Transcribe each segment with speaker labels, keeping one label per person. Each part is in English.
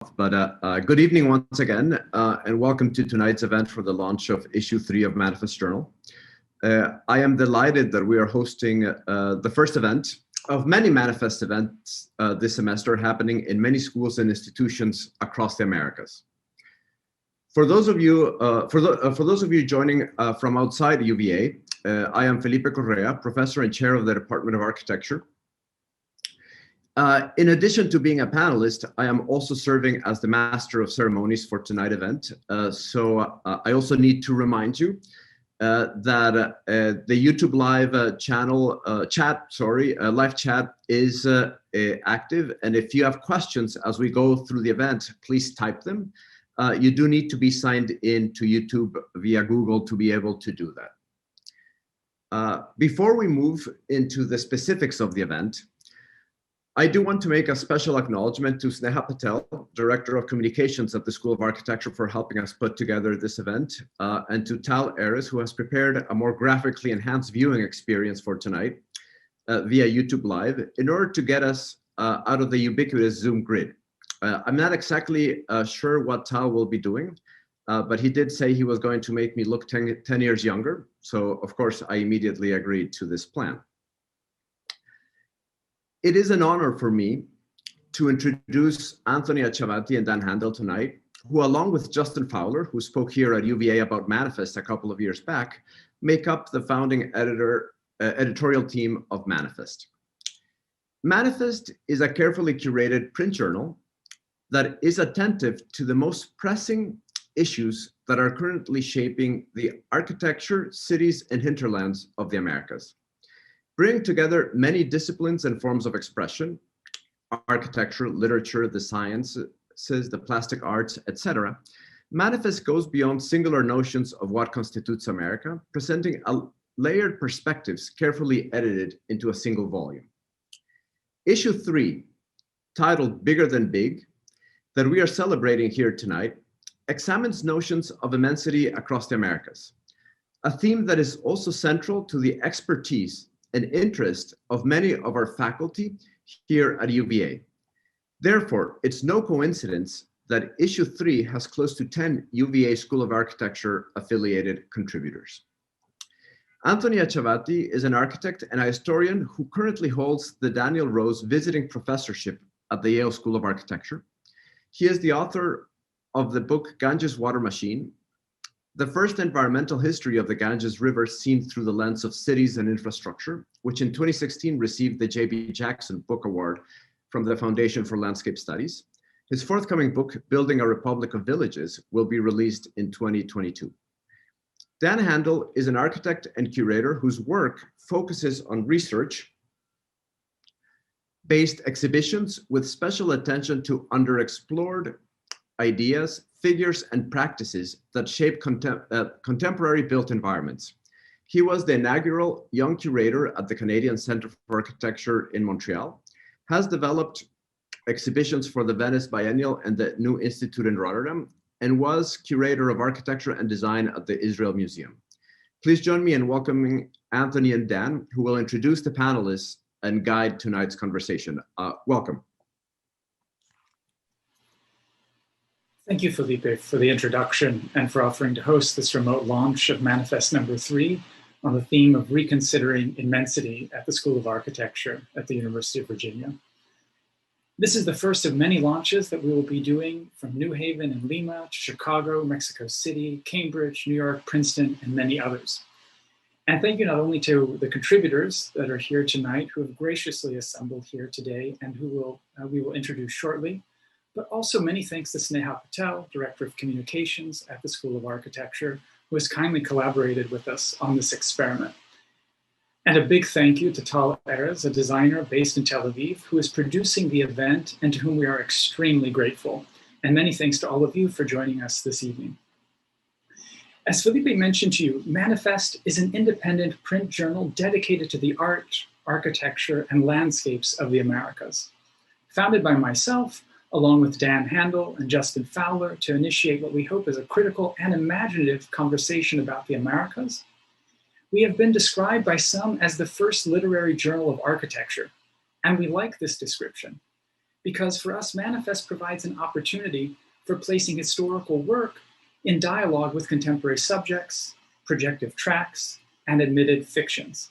Speaker 1: Good evening once again, and welcome to tonight's event for the launch of issue 3 of Manifest Journal. I am delighted that we are hosting the first event of many Manifest events this semester happening in many schools and institutions across the Americas. For those of you joining from outside UVA, I am Felipe Correa, professor and chair of the Department of Architecture. In addition to being a panelist, I am also serving as the master of ceremonies for tonight's event. I also need to remind you that the YouTube live live chat is active. And if you have questions as we go through the event, please type them. You do need to be signed in to YouTube via Google to be able to do that. Before we move into the specifics of the event, I do want to make a special acknowledgement to Sneha Patel, Director of Communications at the School of Architecture, for helping us put together this event, and to Tal Ares, who has prepared a more graphically enhanced viewing experience for tonight via YouTube Live in order to get us out of the ubiquitous Zoom grid. I'm not exactly sure what Tal will be doing, but he did say he was going to make me look 10 years younger. So, of course, I immediately agreed to this plan. It is an honor for me to introduce Anthony Acciavatti and Dan Handel tonight, who, along with Justin Fowler, who spoke here at UVA about Manifest a couple of years back, make up the founding editorial team of Manifest. Manifest is a carefully curated print journal that is attentive to the most pressing issues that are currently shaping the architecture, cities, and hinterlands of the Americas. Bring together many disciplines and forms of expression, architecture, literature, the sciences, the plastic arts, etc. Manifest goes beyond singular notions of what constitutes America, presenting layered perspectives carefully edited into a single volume. Issue 3, titled Bigger Than Big, that we are celebrating here tonight, examines notions of immensity across the Americas, a theme that is also central to the expertise and interest of many of our faculty here at UVA. Therefore, it's no coincidence that issue 3 has close to 10 UVA School of Architecture affiliated contributors. Anthony Acciavatti is an architect and a historian who currently holds the Daniel Rose Visiting Professorship at the Yale School of Architecture. He is the author of the book Ganges Water Machine, the first environmental history of the Ganges River seen through the lens of cities and infrastructure, which in 2016 received the J.B. Jackson Book Award from the Foundation for Landscape Studies. His forthcoming book, Building a Republic of Villages, will be released in 2022. Dan Handel is an architect and curator whose work focuses on research-based exhibitions with special attention to underexplored ideas, figures, and practices that shape contemporary built environments. He was the inaugural young curator at the Canadian Centre for Architecture in Montreal, has developed exhibitions for the Venice Biennial and the New Institute in Rotterdam, and was curator of architecture and design at the Israel Museum. Please join me in welcoming Anthony and Dan, who will introduce the panelists and guide tonight's conversation. Welcome.
Speaker 2: Thank you, Felipe, for the introduction and for offering to host this remote launch of Manifest number 3 on the theme of Reconsidering Immensity at the School of Architecture at the University of Virginia. This is the first of many launches that we will be doing from New Haven and Lima to Chicago, Mexico City, Cambridge, New York, Princeton, and many others. And thank you not only to the contributors that are here tonight who have graciously assembled here today and who we will introduce shortly, but also many thanks to Sneha Patel, Director of Communications at the School of Architecture, who has kindly collaborated with us on this experiment. And a big thank you to Tal Ares, a designer based in Tel Aviv, who is producing the event and to whom we are extremely grateful. And many thanks to all of you for joining us this evening. As Felipe mentioned to you, Manifest is an independent print journal dedicated to the art, architecture, and landscapes of the Americas. Founded by myself, along with Dan Handel and Justin Fowler, to initiate what we hope is a critical and imaginative conversation about the Americas, we have been described by some as the first literary journal of architecture, and we like this description. because for us, Manifest provides an opportunity for placing historical work in dialogue with contemporary subjects, projective tracks, and admitted fictions.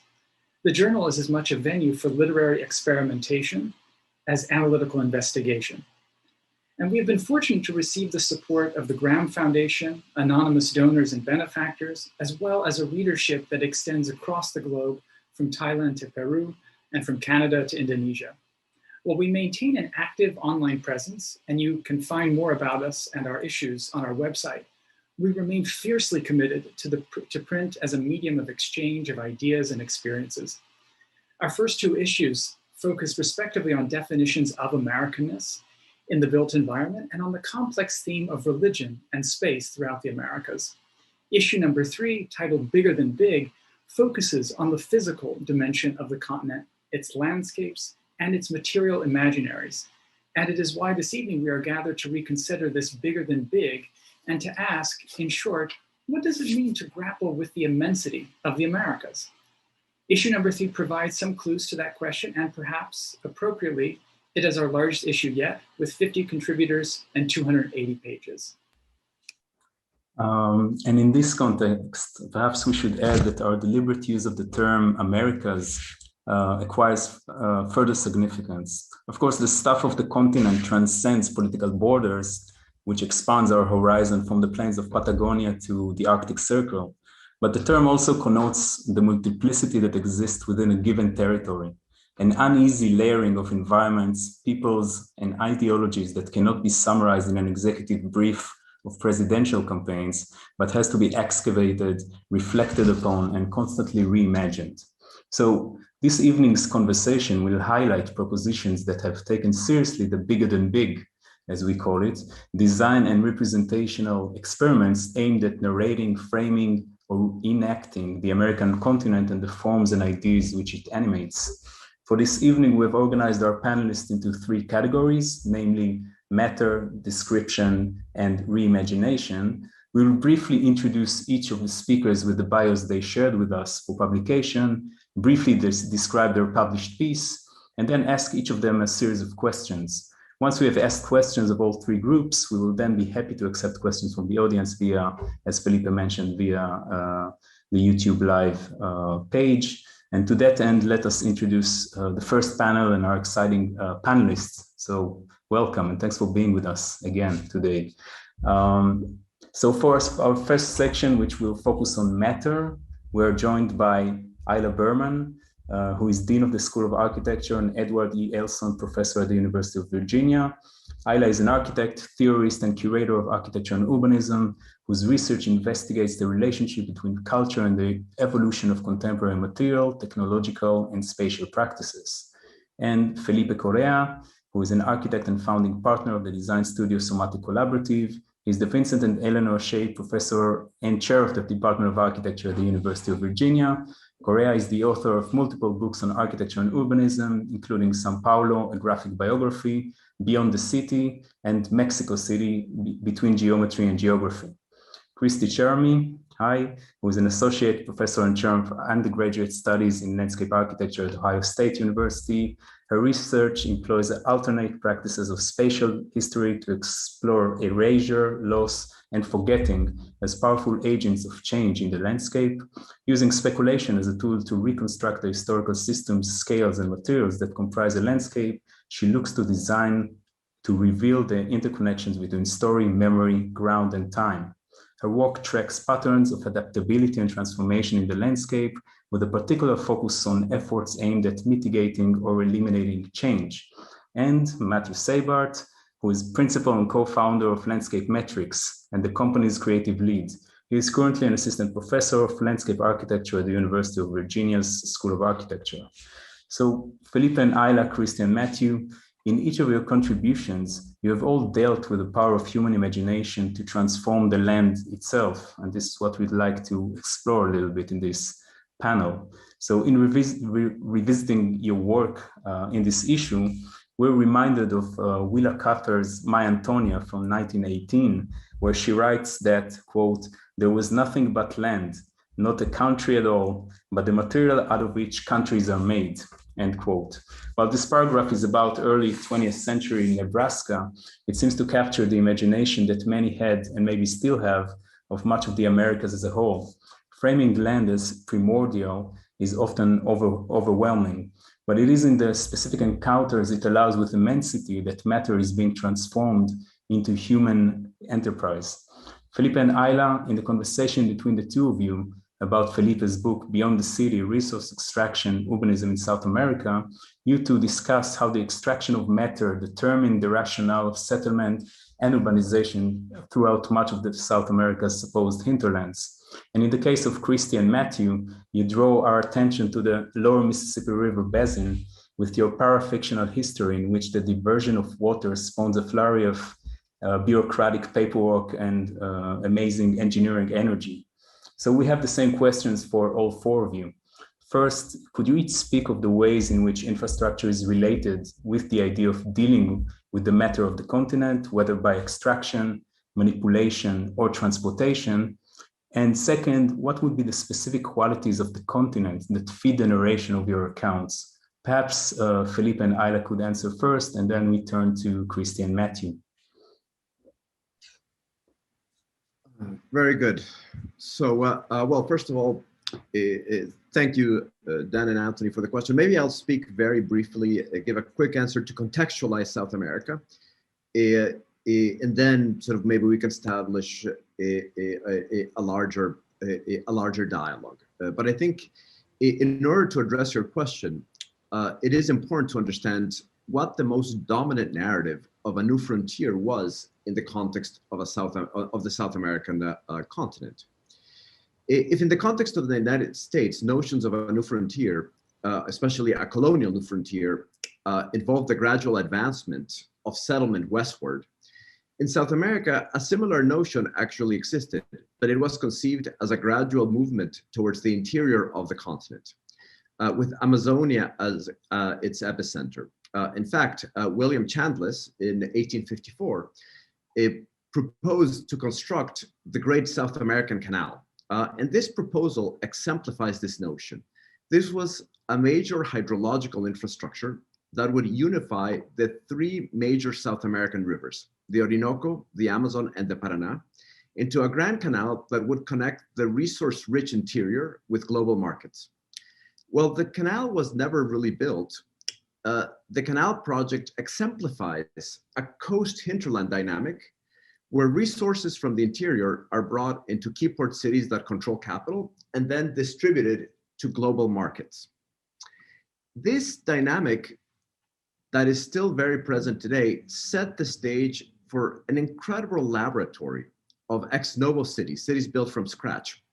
Speaker 2: The journal is as much a venue for literary experimentation as analytical investigation. And we have been fortunate to receive the support of the Graham Foundation, anonymous donors and benefactors, as well as a readership that extends across the globe from Thailand to Peru and from Canada to Indonesia. While we maintain an active online presence, and you can find more about us and our issues on our website, we remain fiercely committed to print as a medium of exchange of ideas and experiences. Our first two issues focus respectively on definitions of Americanness in the built environment and on the complex theme of religion and space throughout the Americas. Issue number 3, titled Bigger Than Big, focuses on the physical dimension of the continent, its landscapes, and its material imaginaries. And it is why this evening we are gathered to reconsider this bigger than big and to ask, in short, what does it mean to grapple with the immensity of the Americas? Issue number 3 provides some clues to that question, and perhaps appropriately, it is our largest issue yet, with 50 contributors and 280 pages.
Speaker 3: And in this context, perhaps we should add that our deliberate use of the term Americas acquires further significance. Of course, the stuff of the continent transcends political borders, which expands our horizon from the plains of Patagonia to the Arctic Circle. But the term also connotes the multiplicity that exists within a given territory, an uneasy layering of environments, peoples, and ideologies that cannot be summarized in an executive brief of presidential campaigns, but has to be excavated, reflected upon, and constantly reimagined. So this evening's conversation will highlight propositions that have taken seriously the bigger than big, as we call it, design and representational experiments aimed at narrating, framing, or enacting the American continent and the forms and ideas which it animates. For this evening, we have organized our panelists into 3 categories, namely matter, description, and reimagination. We will briefly introduce each of the speakers with the bios they shared with us for publication, briefly describe their published piece, and then ask each of them a series of questions. Once we have asked questions of all 3 groups, we will then be happy to accept questions from the audience via, as Felipe mentioned, via the YouTube Live page. And to that end, let us introduce the first panel and our exciting panelists. So welcome and thanks for being with us again today. So for our first section, which will focus on matter, we're joined by Ayla Berman, who is Dean of the School of Architecture, and Edward E. Elson Professor at the University of Virginia. Ayla is an architect, theorist, and curator of architecture and urbanism, whose research investigates the relationship between culture and the evolution of contemporary material, technological, and spatial practices. And Felipe Correa, who is an architect and founding partner of the design studio Somatic Collaborative. He's the Vincent and Eleanor Shea Professor and Chair of the Department of Architecture at the University of Virginia. Correa is the author of multiple books on architecture and urbanism, including São Paulo, a graphic biography, Beyond the City, and Mexico City, Between Geometry and Geography. Christy Cherami, hi, who is an associate professor and chair of undergraduate studies in landscape architecture at Ohio State University. Her research employs alternate practices of spatial history to explore erasure, loss, and forgetting as powerful agents of change in the landscape, using speculation as a tool to reconstruct the historical systems, scales, and materials that comprise a landscape. She looks to design to reveal the interconnections between story, memory, ground, and time. Her work tracks patterns of adaptability and transformation in the landscape, with a particular focus on efforts aimed at mitigating or eliminating change. And Matthew Sabart, who is principal and co-founder of Landscape Metrics and the company's creative lead. He is currently an assistant professor of landscape architecture at the University of Virginia's School of Architecture. So Felipe and Ayla, Christy and Matthew, in each of your contributions, you have all dealt with the power of human imagination to transform the land itself. And this is what we'd like to explore a little bit in this panel. So in revisiting your work in this issue, we're reminded of Willa Cather's My Antonia from 1918, where she writes that, quote, "There was nothing but land, not a country at all, but the material out of which countries are made." end quote. While this paragraph is about early 20th century Nebraska, it seems to capture the imagination that many had and maybe still have of much of the Americas as a whole. Framing land as primordial is often overwhelming, but it is in the specific encounters it allows with immensity that matter is being transformed into human enterprise. Felipe and Ayla, in the conversation between the two of you about Felipe's book, Beyond the City, Resource Extraction, Urbanism in South America, you two discussed how the extraction of matter determined the rationale of settlement and urbanization throughout much of the South America's supposed hinterlands. And in the case of Christy and Matthew, you draw our attention to the lower Mississippi River basin with your parafictional history in which the diversion of water spawns a flurry of bureaucratic paperwork and amazing engineering energy. So we have the same questions for all four of you. First, could you each speak of the ways in which infrastructure is related with the idea of dealing with the matter of the continent, whether by extraction, manipulation, or transportation? And second, what would be the specific qualities of the continent that feed the narration of your accounts? Perhaps Felipe and Ayla could answer first, and then we turn to Christy and Matthew.
Speaker 1: Very good. So, well, first of all, thank you, Dan and Anthony, for the question. Maybe I'll speak very briefly, give a quick answer to contextualize South America, and then sort of maybe we can establish a larger dialogue. But I think in order to address your question, it is important to understand what the most dominant narrative of a new frontier was in the context of the South American continent. If in the context of the United States, notions of a new frontier, especially a colonial new frontier, involved the gradual advancement of settlement westward, in South America, a similar notion actually existed, but it was conceived as a gradual movement towards the interior of the continent, with Amazonia as its epicenter. In fact, William Chandless in 1854 proposed to construct the Great South American Canal. And this proposal exemplifies this notion. This was a major hydrological infrastructure that would unify the three major South American rivers, the Orinoco, the Amazon, and the Paraná, into a grand canal that would connect the resource-rich interior with global markets. Well, the canal was never really built. The canal project exemplifies a coast-hinterland dynamic where resources from the interior are brought into key port cities that control capital and then distributed to global markets. This dynamic that is still very present today set the stage for an incredible laboratory of ex novo cities built from scratch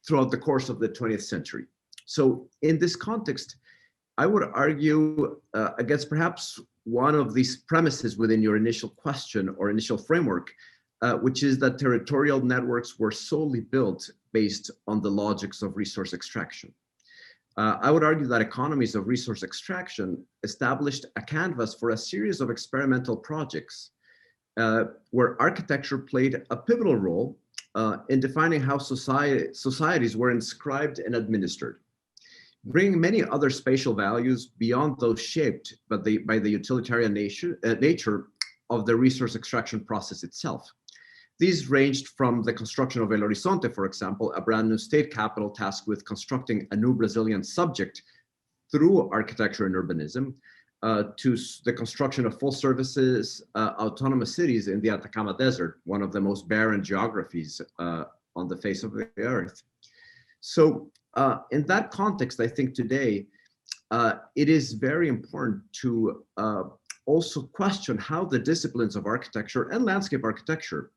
Speaker 1: throughout the course of the 20th century. So in this context, I would argue against perhaps one of these premises within your initial question or initial framework, which is that territorial networks were solely built based on the logics of resource extraction. I would argue that economies of resource extraction established a canvas for a series of experimental projects where architecture played a pivotal role in defining how societies were inscribed and administered, bringing many other spatial values beyond those shaped by the utilitarian nature of the resource extraction process itself. These ranged from the construction of Belo Horizonte, for example, a brand new state capital tasked with constructing a new Brazilian subject through architecture and urbanism, to the construction of full services, autonomous cities in the Atacama Desert, one of the most barren geographies on the face of the earth. So in that context, I think today, it is very important to also question how the disciplines of architecture and landscape architecture,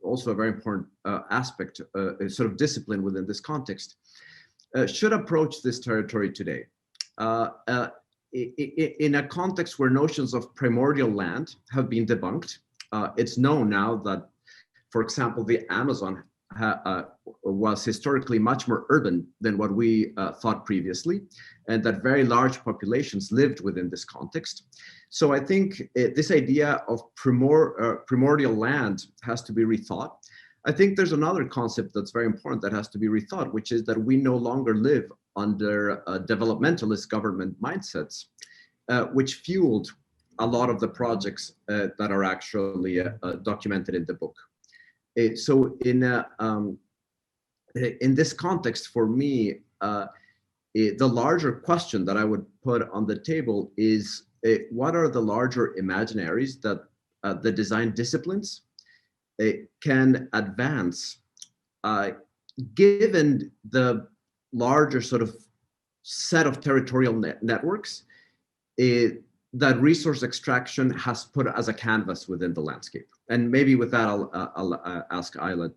Speaker 1: also a very important aspect, sort of discipline within this context, should approach this territory today. In a context where notions of primordial land have been debunked, it's known now that, for example, the Amazon was historically much more urban than what we thought previously, and that very large populations lived within this context. So I think this idea of primordial land has to be rethought. I think there's another concept that's very important that has to be rethought, which is that we no longer live under developmentalist government mindsets, which fueled a lot of the projects that are actually documented in the book. So in this context, for me, the larger question that I would put on the table is, what are the larger imaginaries that the design disciplines can advance, given the larger sort of set of territorial networks that resource extraction has put as a canvas within the landscape. And maybe with that, I'll ask Ayla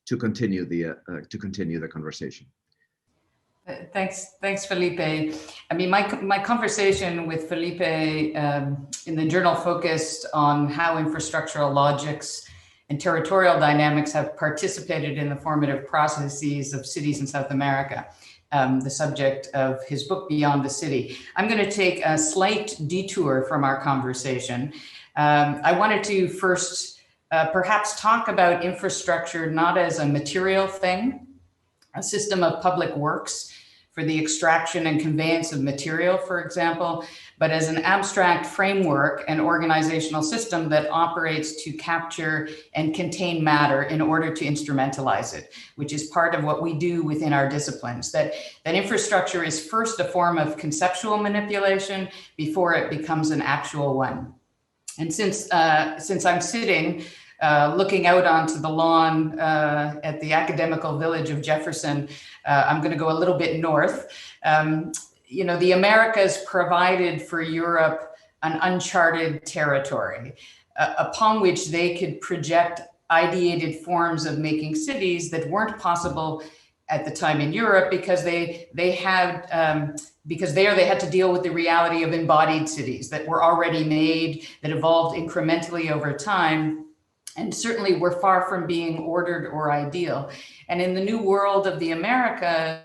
Speaker 1: to continue the conversation.
Speaker 4: Thanks, Felipe. I mean, my conversation with Felipe in the journal focused on how infrastructural logics and territorial dynamics have participated in the formative processes of cities in South America, the subject of his book, Beyond the City. I'm going to take a slight detour from our conversation. I wanted to first perhaps talk about infrastructure not as a material thing, a system of public works for the extraction and conveyance of material, for example, but as an abstract framework and organizational system that operates to capture and contain matter in order to instrumentalize it, which is part of what we do within our disciplines. That infrastructure is first a form of conceptual manipulation before it becomes an actual one. And since I'm sitting looking out onto the lawn at the academical village of Jefferson, I'm going to go a little bit north. You know, the Americas provided for Europe an uncharted territory upon which they could project ideated forms of making cities that weren't possible at the time in Europe because they had to deal with the reality of embodied cities that were already made, that evolved incrementally over time, and certainly were far from being ordered or ideal. And in the new world of the Americas,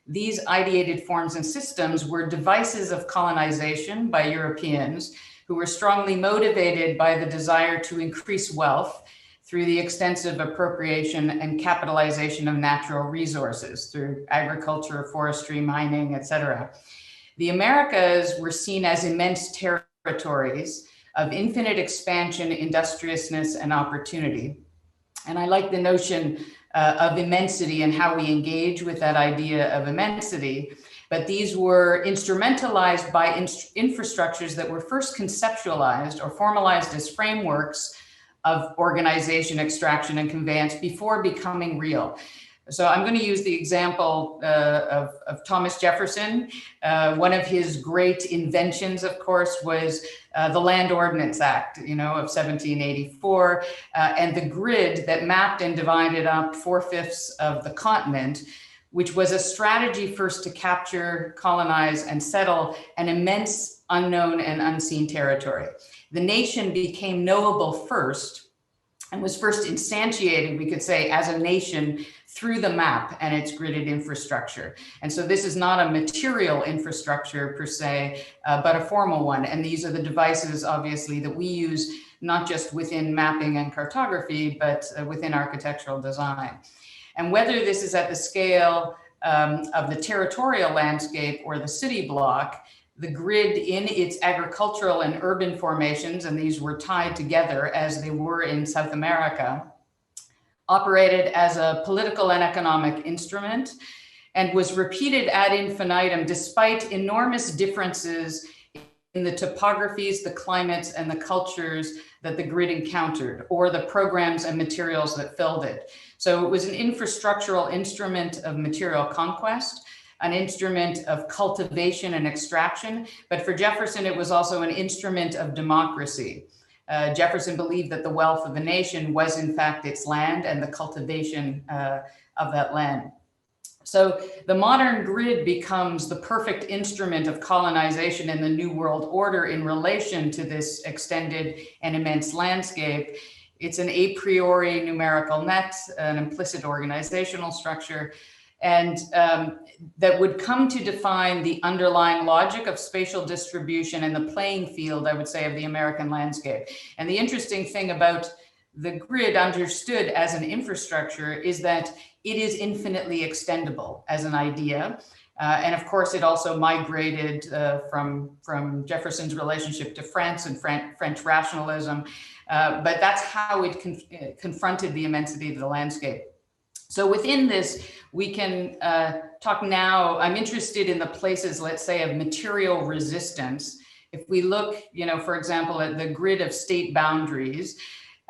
Speaker 4: these ideated forms and systems were devices of colonization by Europeans who were strongly motivated by the desire to increase wealth through the extensive appropriation and capitalization of natural resources through agriculture, forestry, mining, etc. The Americas were seen as immense territories of infinite expansion, industriousness, and opportunity. And I like the notion of immensity and how we engage with that idea of immensity. But these were instrumentalized by infrastructures that were first conceptualized or formalized as frameworks of organization, extraction, and conveyance before becoming real. So I'm going to use the example of Thomas Jefferson. One of his great inventions, of course, was the Land Ordinance Act, of 1784, and the grid that mapped and divided up 4/5 of the continent, which was a strategy first to capture, colonize, and settle an immense unknown and unseen territory. The nation became knowable first and was first instantiated, we could say, as a nation through the map and its gridded infrastructure. And so this is not a material infrastructure per se, but a formal one. And these are the devices, obviously, that we use not just within mapping and cartography, but within architectural design. And whether this is at the scale of the territorial landscape or the city block, the grid in its agricultural and urban formations, and these were tied together as they were in South America, operated as a political and economic instrument and was repeated ad infinitum despite enormous differences in the topographies, the climates, and the cultures that the grid encountered, or the programs and materials that filled it. So it was an infrastructural instrument of material conquest, an instrument of cultivation and extraction, but for Jefferson, it was also an instrument of democracy. Jefferson believed that the wealth of a nation was in fact its land and the cultivation of that land. So the modern grid becomes the perfect instrument of colonization in the New World Order in relation to this extended and immense landscape. It's an a priori numerical net, an implicit organizational structure, and that would come to define the underlying logic of spatial distribution and the playing field, I would say, of the American landscape. And the interesting thing about the grid understood as an infrastructure is that it is infinitely extendable as an idea. And of course, it also migrated from Jefferson's relationship to France and French rationalism. But that's how it confronted the immensity of the landscape. So within this, we can talk now. I'm interested in the places, let's say, of material resistance. If we look, for example, at the grid of state boundaries,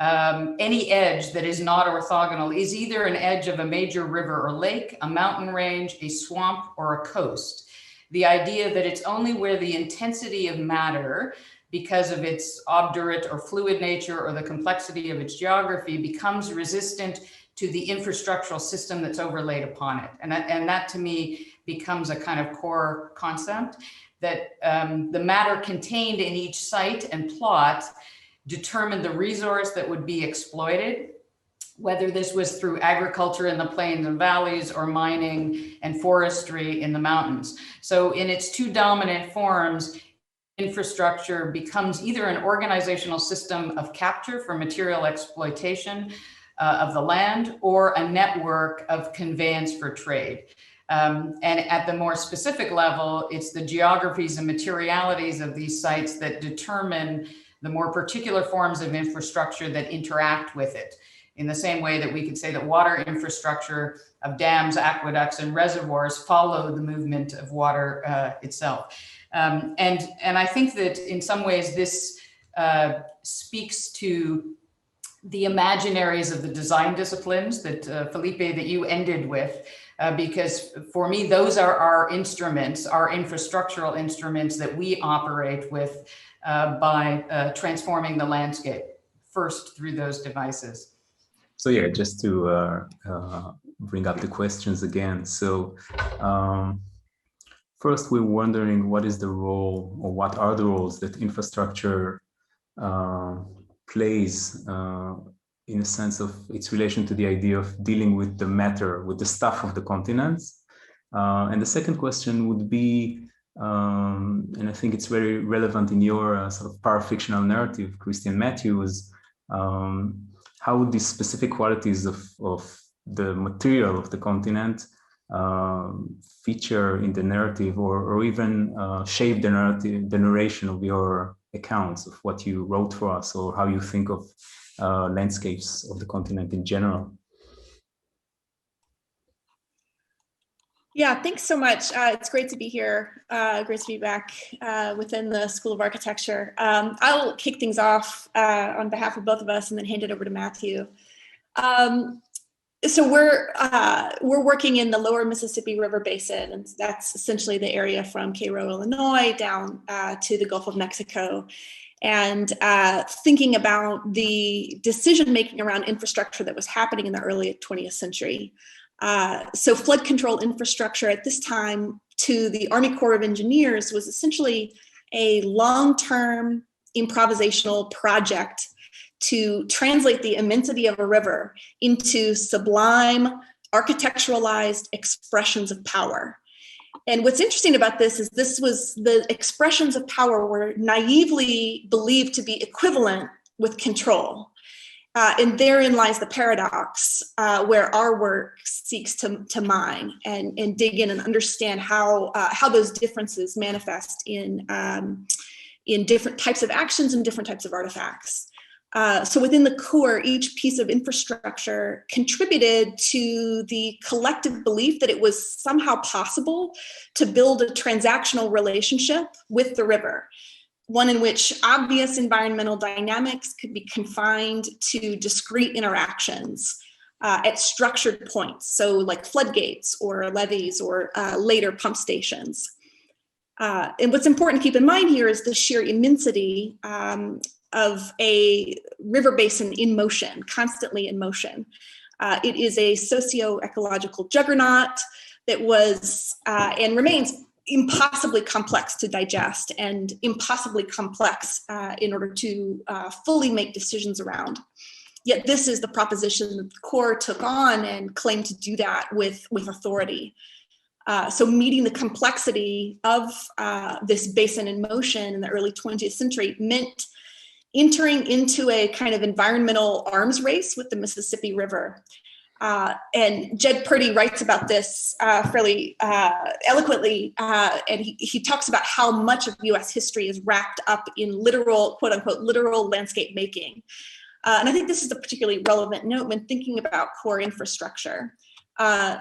Speaker 4: any edge that is not orthogonal is either an edge of a major river or lake, a mountain range, a swamp, or a coast. The idea that it's only where the intensity of matter, because of its obdurate or fluid nature or the complexity of its geography, becomes resistant to the infrastructural system that's overlaid upon it. And that to me becomes a kind of core concept, that the matter contained in each site and plot determined the resource that would be exploited, whether this was through agriculture in the plains and valleys or mining and forestry in the mountains. So in its two dominant forms, infrastructure becomes either an organizational system of capture for material exploitation of the land, or a network of conveyance for trade. And at the more specific level, it's the geographies and materialities of these sites that determine the more particular forms of infrastructure that interact with it. In the same way that we could say that water infrastructure of dams, aqueducts, and reservoirs follow the movement of water itself. And I think that in some ways this speaks to the imaginaries of the design disciplines that Felipe, that you ended with, because for me, those are our instruments, our infrastructural instruments that we operate with by transforming the landscape first through those devices.
Speaker 3: So yeah, just to bring up the questions again. So first, we're wondering what is the role, or what are the roles that infrastructure plays in a sense of its relation to the idea of dealing with the matter, with the stuff of the continents. And the second question would be, and I think it's very relevant in your sort of parafictional narrative, Christian Matthews, how would these specific qualities of the material of the continent feature in the narrative, or even shape the narrative, the narration of your accounts of what you wrote for us, or how you think of landscapes of the continent in general?
Speaker 5: Yeah, thanks so much. It's great to be here. Great to be back within the School of Architecture. I'll kick things off on behalf of both of us and then hand it over to Matthew. So we're working in the lower Mississippi River Basin, and that's essentially the area from Cairo, Illinois, down to the Gulf of Mexico, and thinking about the decision-making around infrastructure that was happening in the early 20th century. So flood control infrastructure at this time to the Army Corps of Engineers was essentially a long-term improvisational project to translate the immensity of a river into sublime, architecturalized expressions of power. And what's interesting about this is the expressions of power were naively believed to be equivalent with control. And therein lies the paradox where our work seeks to mine and dig in and understand how those differences manifest in different types of actions and different types of artifacts. So within the core, each piece of infrastructure contributed to the collective belief that it was somehow possible to build a transactional relationship with the river, one in which obvious environmental dynamics could be confined to discrete interactions at structured points, so like floodgates or levees or later pump stations. And what's important to keep in mind here is the sheer immensity of a river basin in motion, constantly in motion. It is a socio-ecological juggernaut that was and remains impossibly complex to digest and impossibly complex in order to fully make decisions around. Yet this is the proposition that the Corps took on and claimed to do that with authority. So meeting the complexity of this basin in motion in the early 20th century meant entering into a kind of environmental arms race with the Mississippi River. And Jed Purdy writes about this fairly eloquently, and he talks about how much of US history is wrapped up in literal, quote unquote, literal landscape making. And I think this is a particularly relevant note when thinking about core infrastructure.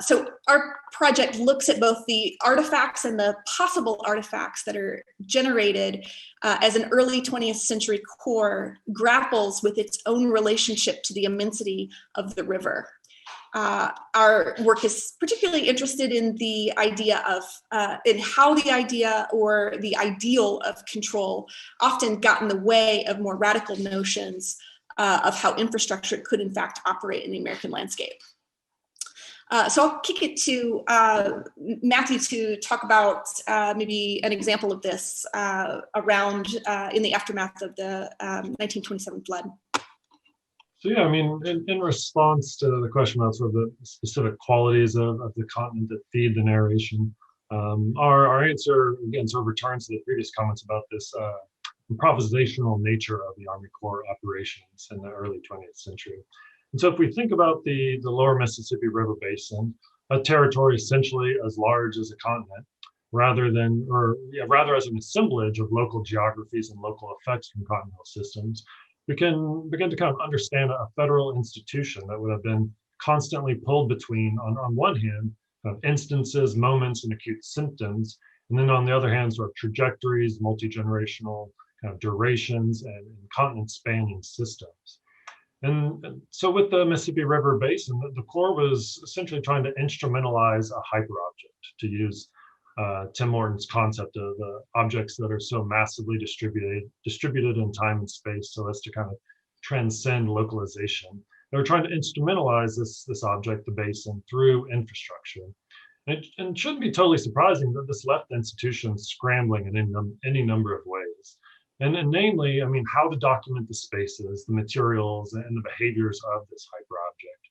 Speaker 5: So our project looks at both the artifacts and the possible artifacts that are generated as an early 20th century core grapples with its own relationship to the immensity of the river. Our work is particularly interested in the idea of, in how the idea or the ideal of control often got in the way of more radical notions of how infrastructure could in fact operate in the American landscape. So I'll kick it to Matthew to talk about maybe an example of this around in the aftermath of the 1927 flood.
Speaker 6: So yeah, I mean, in response to the question about sort of the specific qualities of the continent that feed the narration, our answer again sort of returns to the previous comments about this improvisational nature of the Army Corps operations in the early 20th century. And so if we think about the lower Mississippi River Basin, a territory essentially as large as a continent, rather as an assemblage of local geographies and local effects from continental systems, we can begin to kind of understand a federal institution that would have been constantly pulled between, on one hand, instances, moments, and acute symptoms, and then on the other hand, sort of trajectories, multi-generational kind of durations, and continent-spanning systems. And so with the Mississippi River Basin, the Corps was essentially trying to instrumentalize a hyperobject, to use Tim Morton's concept of objects that are so massively distributed in time and space so as to kind of transcend localization. They were trying to instrumentalize this object, the basin, through infrastructure. And it shouldn't be totally surprising that this left institutions scrambling in any number of ways. And namely, I mean, how to document the spaces, the materials, and the behaviors of this hyperobject.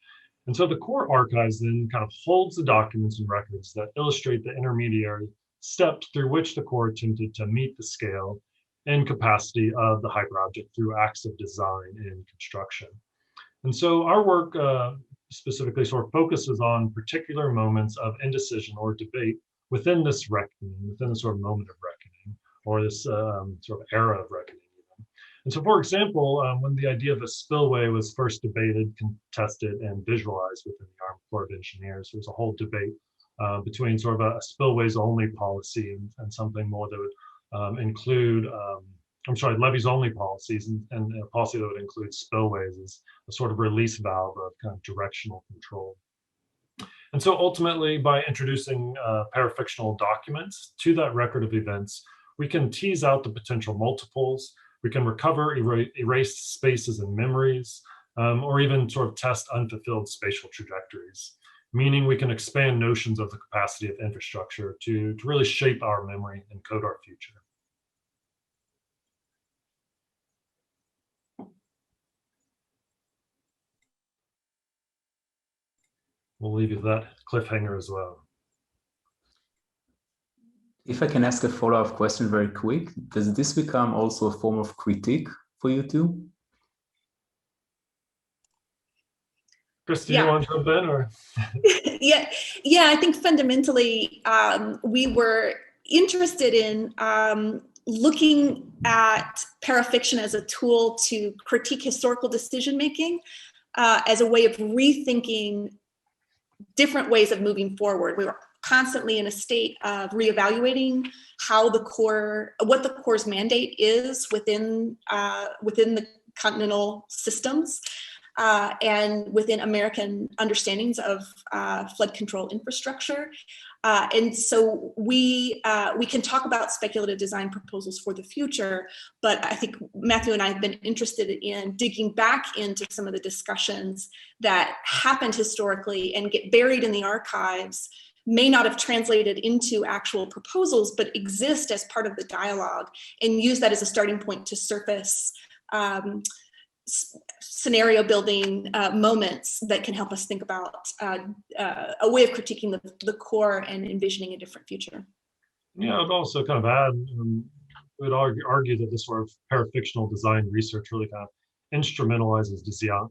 Speaker 6: And so the Corps archives then kind of holds the documents and records that illustrate the intermediary steps through which the Corps attempted to meet the scale and capacity of the hyperobject through acts of design and construction. And so our work specifically sort of focuses on particular moments of indecision or debate within this reckoning, within the sort of moment of reckoning, or this sort of era of reckoning. And so, for example, when the idea of a spillway was first debated, contested, and visualized within the Army Corps of Engineers, there was a whole debate between sort of a spillways only policy and something more that would include, levies only policies and a policy that would include spillways as a sort of release valve of kind of directional control. And so ultimately, by introducing parafictional documents to that record of events, we can tease out the potential multiples. We can recover erased spaces and memories, or even sort of test unfulfilled spatial trajectories, meaning we can expand notions of the capacity of infrastructure to really shape our memory and code our future. We'll leave you with that cliffhanger as well.
Speaker 3: If I can ask a follow-up question very quick, does this become also a form of critique for you too?
Speaker 6: Chris, do you want to jump in, or?
Speaker 5: Yeah, I think fundamentally we were interested in looking at parafiction as a tool to critique historical decision-making as a way of rethinking different ways of moving forward. We were constantly in a state of reevaluating what the Corps' mandate is within the continental systems and within American understandings of flood control infrastructure. And so we can talk about speculative design proposals for the future, but I think Matthew and I have been interested in digging back into some of the discussions that happened historically and get buried in the archives, may not have translated into actual proposals, but exist as part of the dialogue, and use that as a starting point to surface scenario building moments that can help us think about a way of critiquing the Corps and envisioning a different future.
Speaker 6: Yeah, I'd also kind of add, would argue that this sort of parafictional design research really kind of instrumentalizes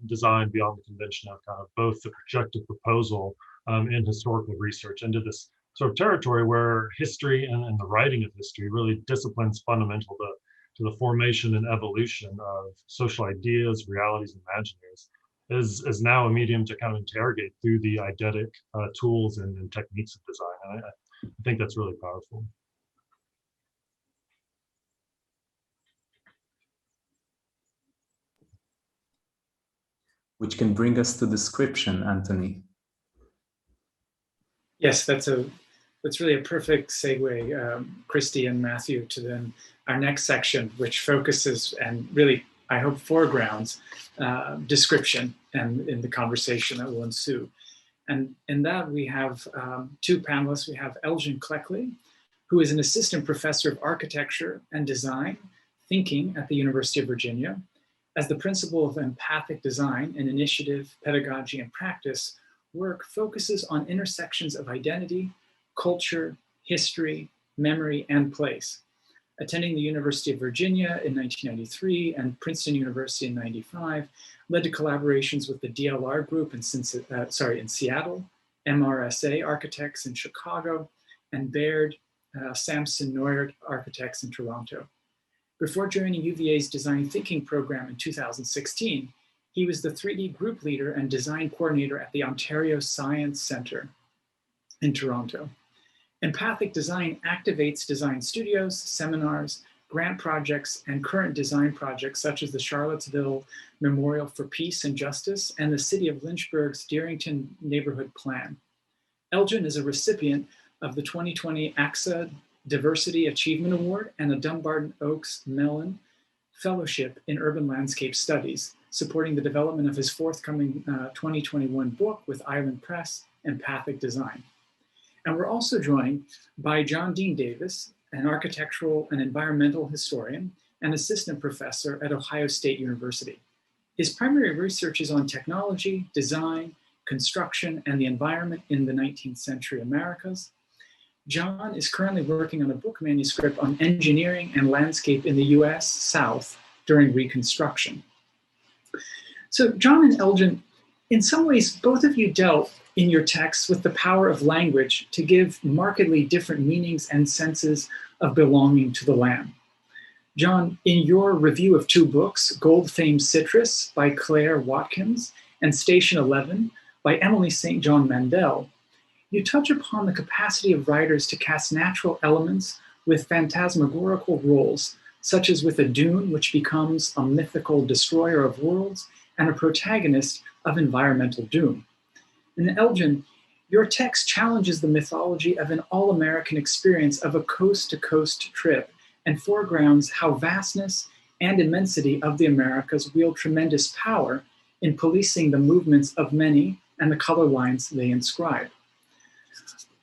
Speaker 6: design beyond the convention of kind of both the projective proposal and historical research into this sort of territory where history and the writing of history really disciplines fundamental to the formation and evolution of social ideas, realities, and imaginaries is now a medium to kind of interrogate through the eidetic tools and techniques of design. And I think that's really powerful.
Speaker 3: Which can bring us to description, Anthony.
Speaker 2: Yes, that's really a perfect segue, Christy and Matthew, to then our next section, which focuses and really, I hope, foregrounds description and in the conversation that will ensue. And in that we have two panelists. We have Elgin Cleckley, who is an assistant professor of architecture and design thinking at the University of Virginia. As the principal of empathic design and initiative, pedagogy, and practice, work focuses on intersections of identity, culture, history, memory, and place. Attending the University of Virginia in 1993 and Princeton University in 95, led to collaborations with the DLR group in Seattle, MRSA Architects in Chicago, and Baird, Samson Neuert Architects in Toronto. Before joining UVA's design thinking program in 2016, he was the 3D group leader and design coordinator at the Ontario Science Centre in Toronto. Empathic design activates design studios, seminars, grant projects, and current design projects such as the Charlottesville Memorial for Peace and Justice and the City of Lynchburg's Darrington Neighborhood Plan. Elgin is a recipient of the 2020 AXA Diversity Achievement Award and the Dumbarton Oaks Mellon Fellowship in Urban Landscape Studies, supporting the development of his forthcoming 2021 book with Island Press, Empathic Design. And we're also joined by John Dean Davis, an architectural and environmental historian and assistant professor at Ohio State University. His primary research is on technology, design, construction, and the environment in the 19th century Americas. John is currently working on a book manuscript on engineering and landscape in the US South during Reconstruction. So John and Elgin, in some ways, both of you dealt in your texts with the power of language to give markedly different meanings and senses of belonging to the land. John, in your review of two books, Gold Famed Citrus by Claire Watkins and Station 11 by Emily St. John Mandel, you touch upon the capacity of writers to cast natural elements with phantasmagorical roles, such as with a dune which becomes a mythical destroyer of worlds and a protagonist of environmental doom. In Elgin, your text challenges the mythology of an all-American experience of a coast-to-coast trip and foregrounds how vastness and immensity of the Americas wield tremendous power in policing the movements of many and the color lines they inscribe.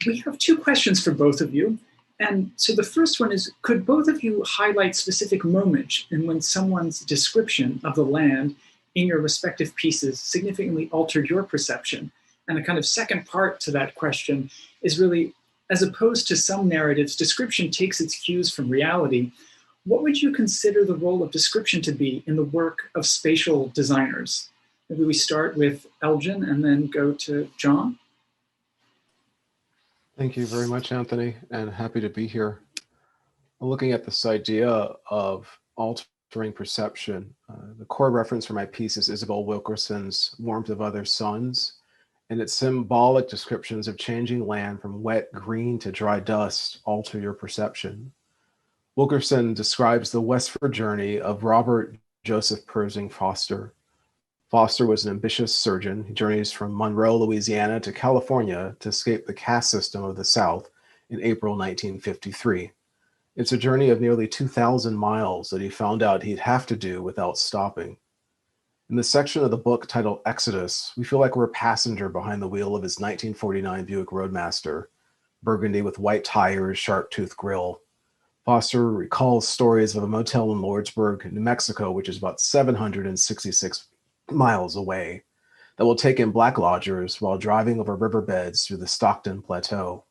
Speaker 2: We have two questions for both of you. And so the first one is, could both of you highlight specific moments in when someone's description of the land in your respective pieces significantly altered your perception? And a kind of second part to that question is really, as opposed to some narratives, description takes its cues from reality. What would you consider the role of description to be in the work of spatial designers? Maybe we start with Elgin and then go to John.
Speaker 7: Thank you very much, Anthony, and happy to be here. Looking at this idea of altering perception, the core reference for my piece is Isabel Wilkerson's Warmth of Other Suns, and its symbolic descriptions of changing land from wet green to dry dust alter your perception. Wilkerson describes the westward journey of Robert Joseph Pershing Foster. Foster was an ambitious surgeon. He journeys from Monroe, Louisiana to California to escape the caste system of the South in April 1953. It's a journey of nearly 2,000 miles that he found out he'd have to do without stopping. In the section of the book titled Exodus, we feel like we're a passenger behind the wheel of his 1949 Buick Roadmaster, burgundy with white tires, sharp-toothed grille. Foster recalls stories of a motel in Lordsburg, New Mexico, which is about 766 miles away, that will take in black lodgers while driving over riverbeds through the Stockton Plateau.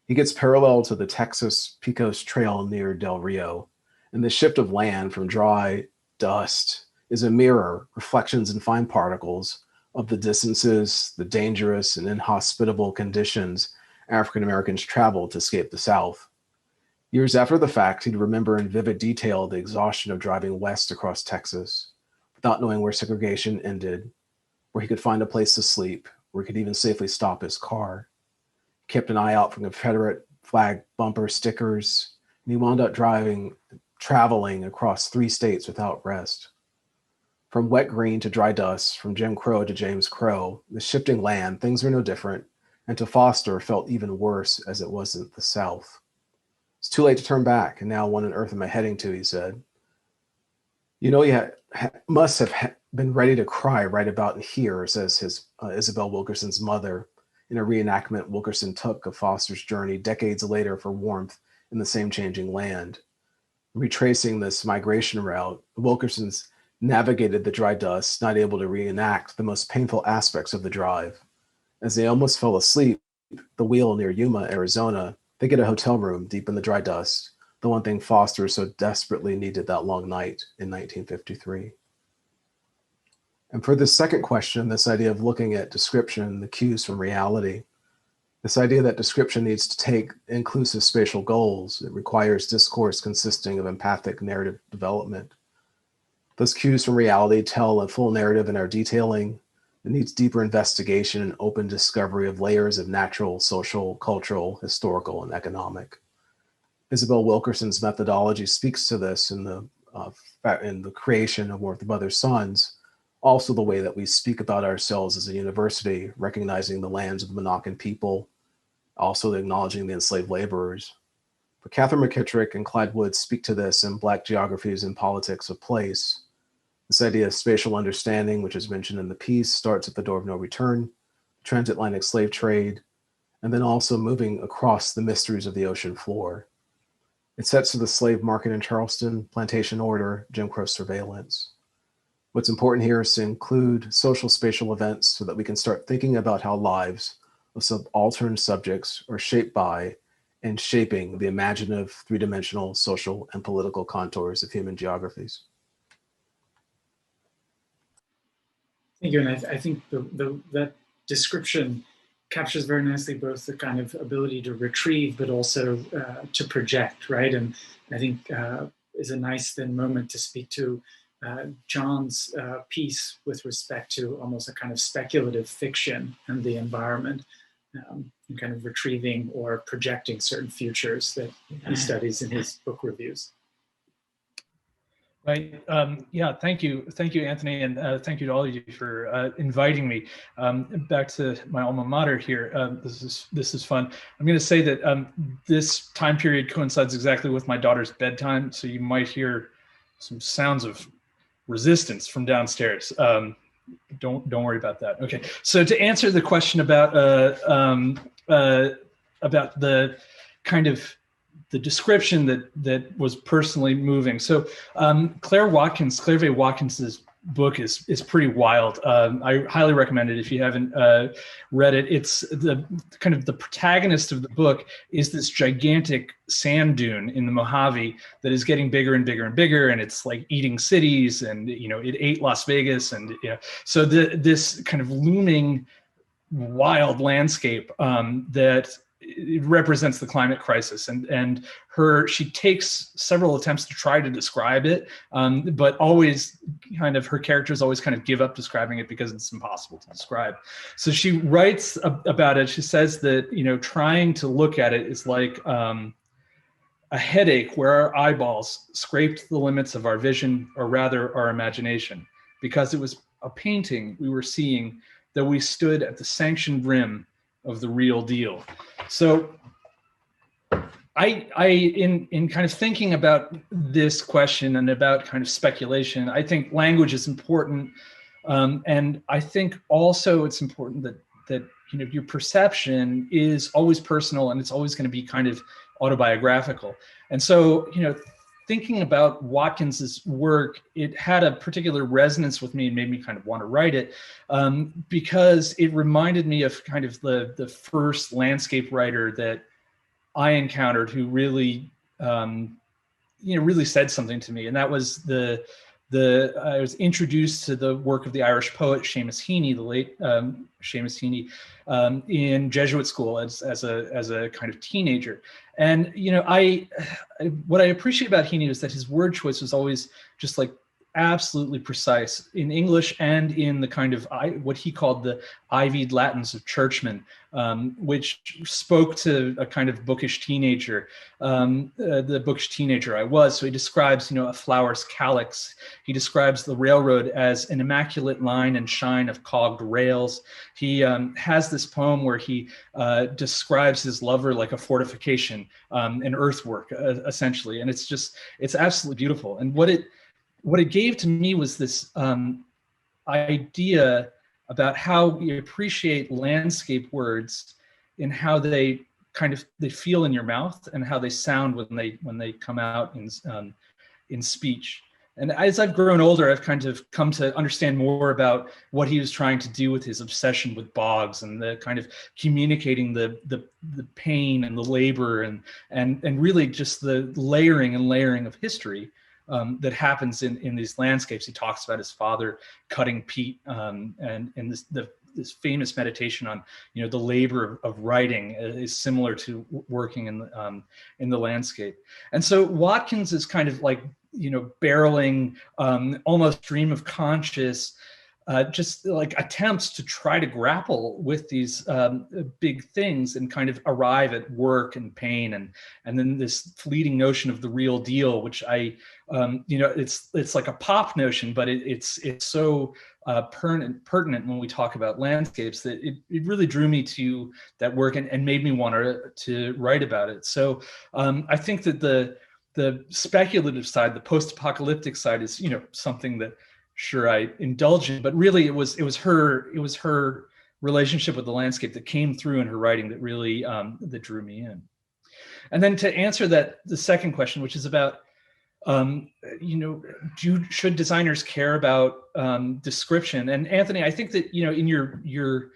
Speaker 7: He gets parallel to the Texas Pecos Trail near Del Rio. And the shift of land from dry dust is a mirror, reflections and fine particles of the distances, the dangerous and inhospitable conditions African Americans traveled to escape the South. Years after the fact, he'd remember in vivid detail the exhaustion of driving west across Texas, without knowing where segregation ended, where he could find a place to sleep, where he could even safely stop his car. He kept an eye out for Confederate flag bumper stickers, and he wound up traveling across 3 states without rest. From wet green to dry dust, from Jim Crow to James Crow, the shifting land, things were no different, and to Foster felt even worse as it wasn't the South. It's too late to turn back, and now what on earth am I heading to, he said. You know, you must have been ready to cry right about here, says his Isabel Wilkerson's mother, in a reenactment Wilkerson took of Foster's journey decades later for warmth in the same changing land. Retracing this migration route, the Wilkersons navigated the dry dust, not able to reenact the most painful aspects of the drive. As they almost fell asleep, the wheel near Yuma, Arizona, they get a hotel room deep in the dry dust, the one thing Foster so desperately needed that long night in 1953. And for this second question, this idea of looking at description, the cues from reality, this idea that description needs to take inclusive spatial goals, it requires discourse consisting of empathic narrative development. Those cues from reality tell a full narrative in our detailing. It needs deeper investigation and open discovery of layers of natural, social, cultural, historical, and economic. Isabel Wilkerson's methodology speaks to this in the creation of Worth of Other Sons, also the way that we speak about ourselves as a university, recognizing the lands of the Monacan people, also acknowledging the enslaved laborers. But Catherine McKittrick and Clyde Wood speak to this in Black Geographies and Politics of Place. This idea of spatial understanding, which is mentioned in the piece, starts at the door of no return, transatlantic slave trade, and then also moving across the mysteries of the ocean floor. It sets to the slave market in Charleston, plantation order, Jim Crow surveillance. What's important here is to include social spatial events so that we can start thinking about how lives of subaltern subjects are shaped by and shaping the imaginative, three-dimensional social and political contours of human geographies.
Speaker 2: Thank you, and I think that description captures very nicely both the kind of ability to retrieve, but also to project, right? And I think is a nice then moment to speak to John's piece with respect to almost a kind of speculative fiction and the environment, and kind of retrieving or projecting certain futures that he studies in his book reviews.
Speaker 8: Right. Yeah. Thank you, Anthony, and thank you to all of you for inviting me back to my alma mater here. This is fun. I'm going to say that this time period coincides exactly with my daughter's bedtime, so you might hear some sounds of resistance from downstairs. Don't worry about that. Okay. So to answer the question about the kind of the description that was personally moving. So Claire V. Watkins's book is pretty wild. I highly recommend it if you haven't read it. It's the kind of the protagonist of the book is this gigantic sand dune in the Mojave that is getting bigger and bigger and bigger, and it's like eating cities, and it ate Las Vegas, and so this kind of looming wild landscape that it represents the climate crisis, and she takes several attempts to try to describe it, but always kind of her characters always kind of give up describing it because it's impossible to describe. So she writes about it. She says that trying to look at it is like a headache where our eyeballs scraped the limits of our vision, or rather our imagination, because it was a painting we were seeing that we stood at the sanctioned rim of the real deal. So I in kind of thinking about this question and about kind of speculation, I think language is important. And I think also it's important that your perception is always personal, and it's always going to be kind of autobiographical. And so, thinking about Watkins's work, it had a particular resonance with me and made me kind of want to write it, because it reminded me of kind of the first landscape writer that I encountered who really really said something to me, and that was I was introduced to the work of the Irish poet Seamus Heaney, the late Seamus Heaney, in Jesuit school as a kind of teenager. And what I appreciate about Heaney is that his word choice was always just like absolutely precise in English and in the kind of what he called the ivied Latins of churchmen, which spoke to a kind of bookish teenager, the bookish teenager I was. So he describes, a flower's calyx. He describes the railroad as an immaculate line and shine of cogged rails. He has this poem where he describes his lover like a fortification, an earthwork, essentially. And it's absolutely beautiful. And what it gave to me was this idea about how we appreciate landscape words and how they feel in your mouth and how they sound when they come out in speech. And as I've grown older, I've kind of come to understand more about what he was trying to do with his obsession with bogs and the kind of communicating the pain and the labor and really just the layering of history that happens in these landscapes. He talks about his father cutting peat, and this famous meditation on the labor of writing is similar to working in the landscape. And so Watkins is kind of like barreling, almost stream of conscious, just like attempts to try to grapple with these big things and kind of arrive at work and pain and then this fleeting notion of the real deal, which it's like a pop notion, but it's so pertinent when we talk about landscapes that it really drew me to that work and made me want to write about it. So I think that the speculative side, the post-apocalyptic side, is something that sure I indulge in, but really it was her relationship with the landscape that came through in her writing that really that drew me in. And then to answer the second question, which is about should designers care about description? And Anthony, I think that in your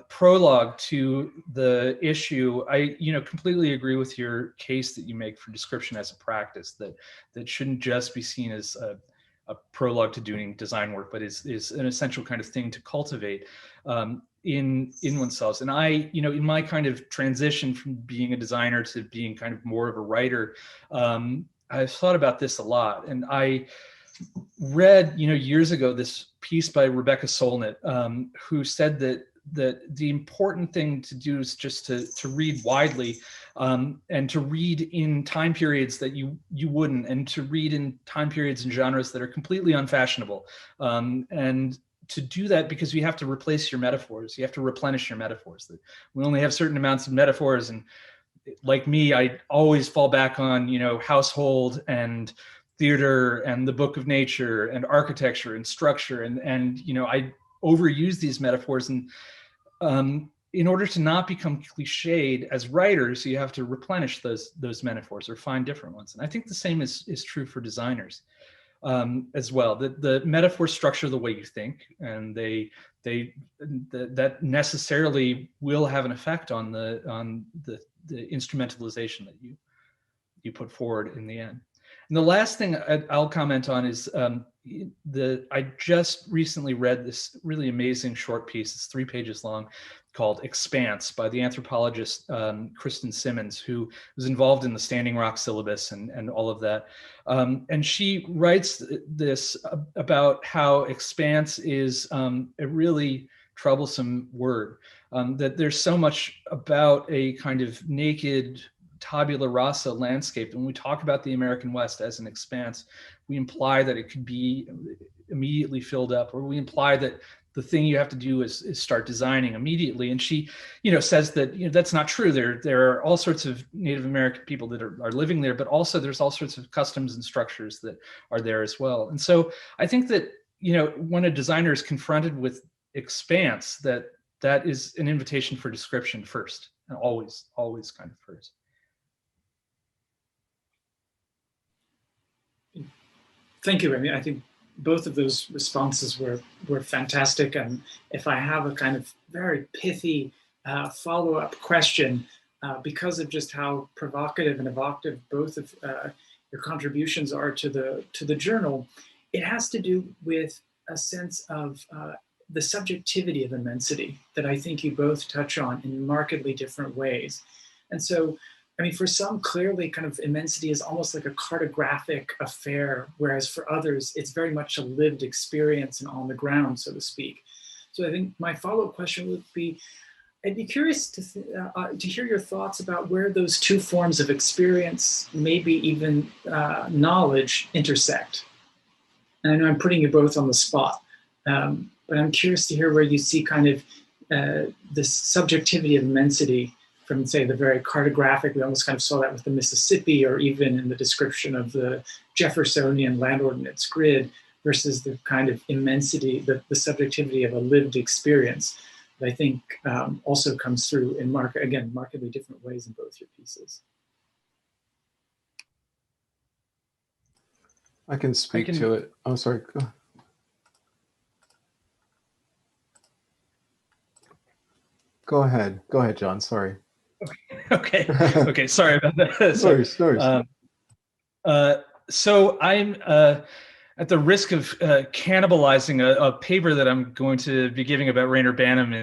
Speaker 8: prologue to the issue, I completely agree with your case that you make for description as a practice that shouldn't just be seen as a prologue to doing design work, but is an essential kind of thing to cultivate in oneself. And I, in my kind of transition from being a designer to being kind of more of a writer, I've thought about this a lot. And I read, years ago, this piece by Rebecca Solnit, who said that the important thing to do is just to read widely, and to read in time periods that you wouldn't, and to read in time periods and genres that are completely unfashionable. And to do that because you have to replace your metaphors. You have to replenish your metaphors. That we only have certain amounts of metaphors. And like me, I always fall back on, household and theater and the book of nature and architecture and structure. And I overuse these metaphors. And in order to not become cliched as writers, you have to replenish those metaphors or find different ones. And I think the same is true for designers as well. The metaphors structure the way you think, and that necessarily will have an effect on the instrumentalization that you put forward in the end. And the last thing I'll comment on is I just recently read this really amazing short piece. It's 3 pages long, called "Expanse" by the anthropologist Kristen Simmons, who was involved in the Standing Rock syllabus and all of that. And she writes this about how expanse is a really troublesome word, that there's so much about a kind of naked tabula rasa landscape. When we talk about the American West as an expanse, we imply that it could be immediately filled up, or we imply that the thing you have to do is start designing immediately. And she, says that that's not true. There are all sorts of Native American people that are living there, but also there's all sorts of customs and structures that are there as well. And so I think that when a designer is confronted with expanse, that is an invitation for description first, and always kind of first.
Speaker 2: Thank you. I mean, I think both of those responses were fantastic. And if I have a kind of very pithy follow-up question, because of just how provocative and evocative both of your contributions are to the journal, it has to do with a sense of the subjectivity of immensity that I think you both touch on in markedly different ways. And so, I mean, for some, clearly kind of immensity is almost like a cartographic affair, whereas for others, it's very much a lived experience and on the ground, so to speak. So I think my follow-up question would be, I'd be curious to hear your thoughts about where those two forms of experience, maybe even knowledge, intersect. And I know I'm putting you both on the spot, but I'm curious to hear where you see kind of this subjectivity of immensity from, say, the very cartographic. We almost kind of saw that with the Mississippi, or even in the description of the Jeffersonian land ordinance grid, versus the kind of immensity, the subjectivity of a lived experience that I think also comes through in markedly different ways in both your pieces.
Speaker 7: I can speak to it. Oh, sorry. Go ahead. Go ahead, John. Sorry.
Speaker 8: Okay. Okay. Sorry about that. So I'm at the risk of cannibalizing a paper that I'm going to be giving about Reyner Banham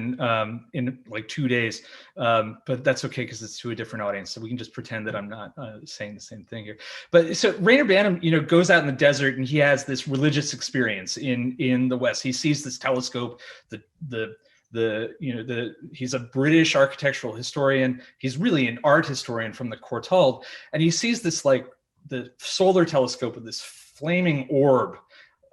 Speaker 8: in like 2 days, but that's okay because it's to a different audience, so we can just pretend that I'm not saying the same thing here. But so Reyner Banham, goes out in the desert and he has this religious experience in the West. He sees this telescope, he's a British architectural historian. He's really an art historian from the Courtauld, and he sees this like the solar telescope with this flaming orb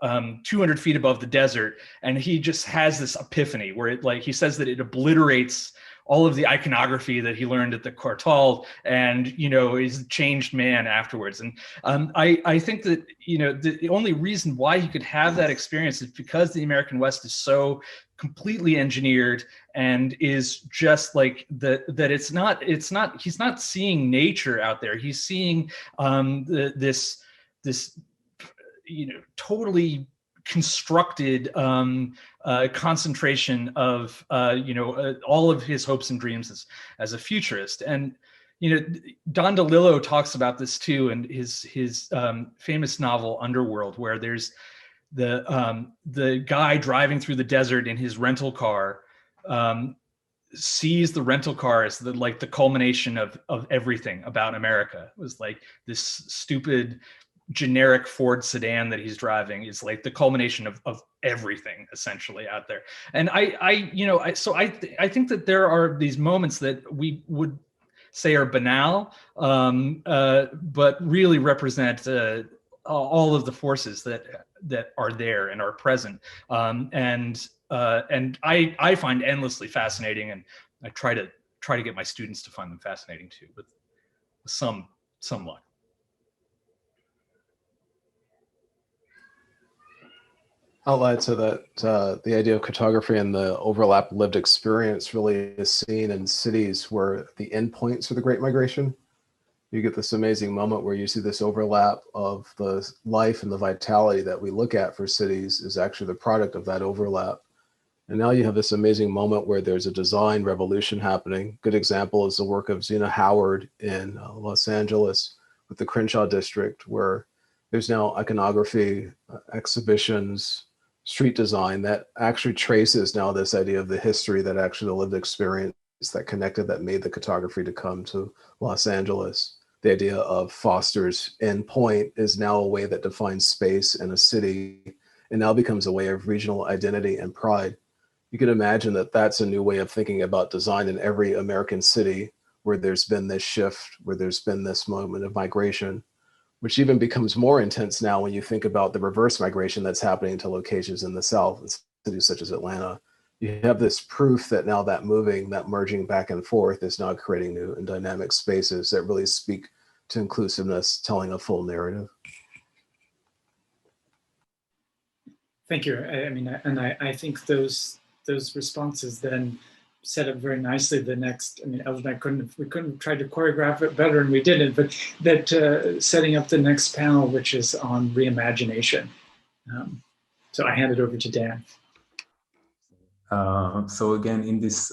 Speaker 8: 200 feet above the desert, and he just has this epiphany where he says that it obliterates all of the iconography that he learned at the Courtauld, and is a changed man afterwards. And I think that the only reason why he could have that experience is because the American West is so completely engineered and is just like that he's not seeing nature out there. He's seeing this totally constructed concentration of all of his hopes and dreams as a futurist. And Don DeLillo talks about this too in his famous novel Underworld, where there's the guy driving through the desert in his rental car sees the rental car as the culmination of everything about America. It was like this stupid generic Ford sedan that he's driving is like the culmination of everything essentially out there. And I think that there are these moments that we would say are banal, but really represent all of the forces that are there and are present. And I find endlessly fascinating, and I try to get my students to find them fascinating too, with some luck.
Speaker 7: I'll add to that, the idea of cartography and the overlap lived experience really is seen in cities where the endpoints of the Great Migration. You get this amazing moment where you see this overlap of the life and the vitality that we look at for cities is actually the product of that overlap. And now you have this amazing moment where there's a design revolution happening. Good example is the work of Zena Howard in Los Angeles with the Crenshaw district, where there's now iconography, exhibitions, street design that actually traces now this idea of the history that actually the lived experience that connected, that made the cartography to come to Los Angeles. The idea of Foster's endpoint is now a way that defines space in a city and now becomes a way of regional identity and pride. You can imagine that that's a new way of thinking about design in every American city where there's been this shift, where there's been this moment of migration, which even becomes more intense now when you think about the reverse migration that's happening to locations in the South, in cities such as Atlanta. You have this proof that now that moving, that merging back and forth is now creating new and dynamic spaces that really speak to inclusiveness, telling a full narrative.
Speaker 2: Thank you. I think those responses then set up very nicely the next. Alumni we couldn't have tried to choreograph it better, and we didn't. But that setting up the next panel, which is on reimagination. So I hand it over to Dan.
Speaker 3: So again, in this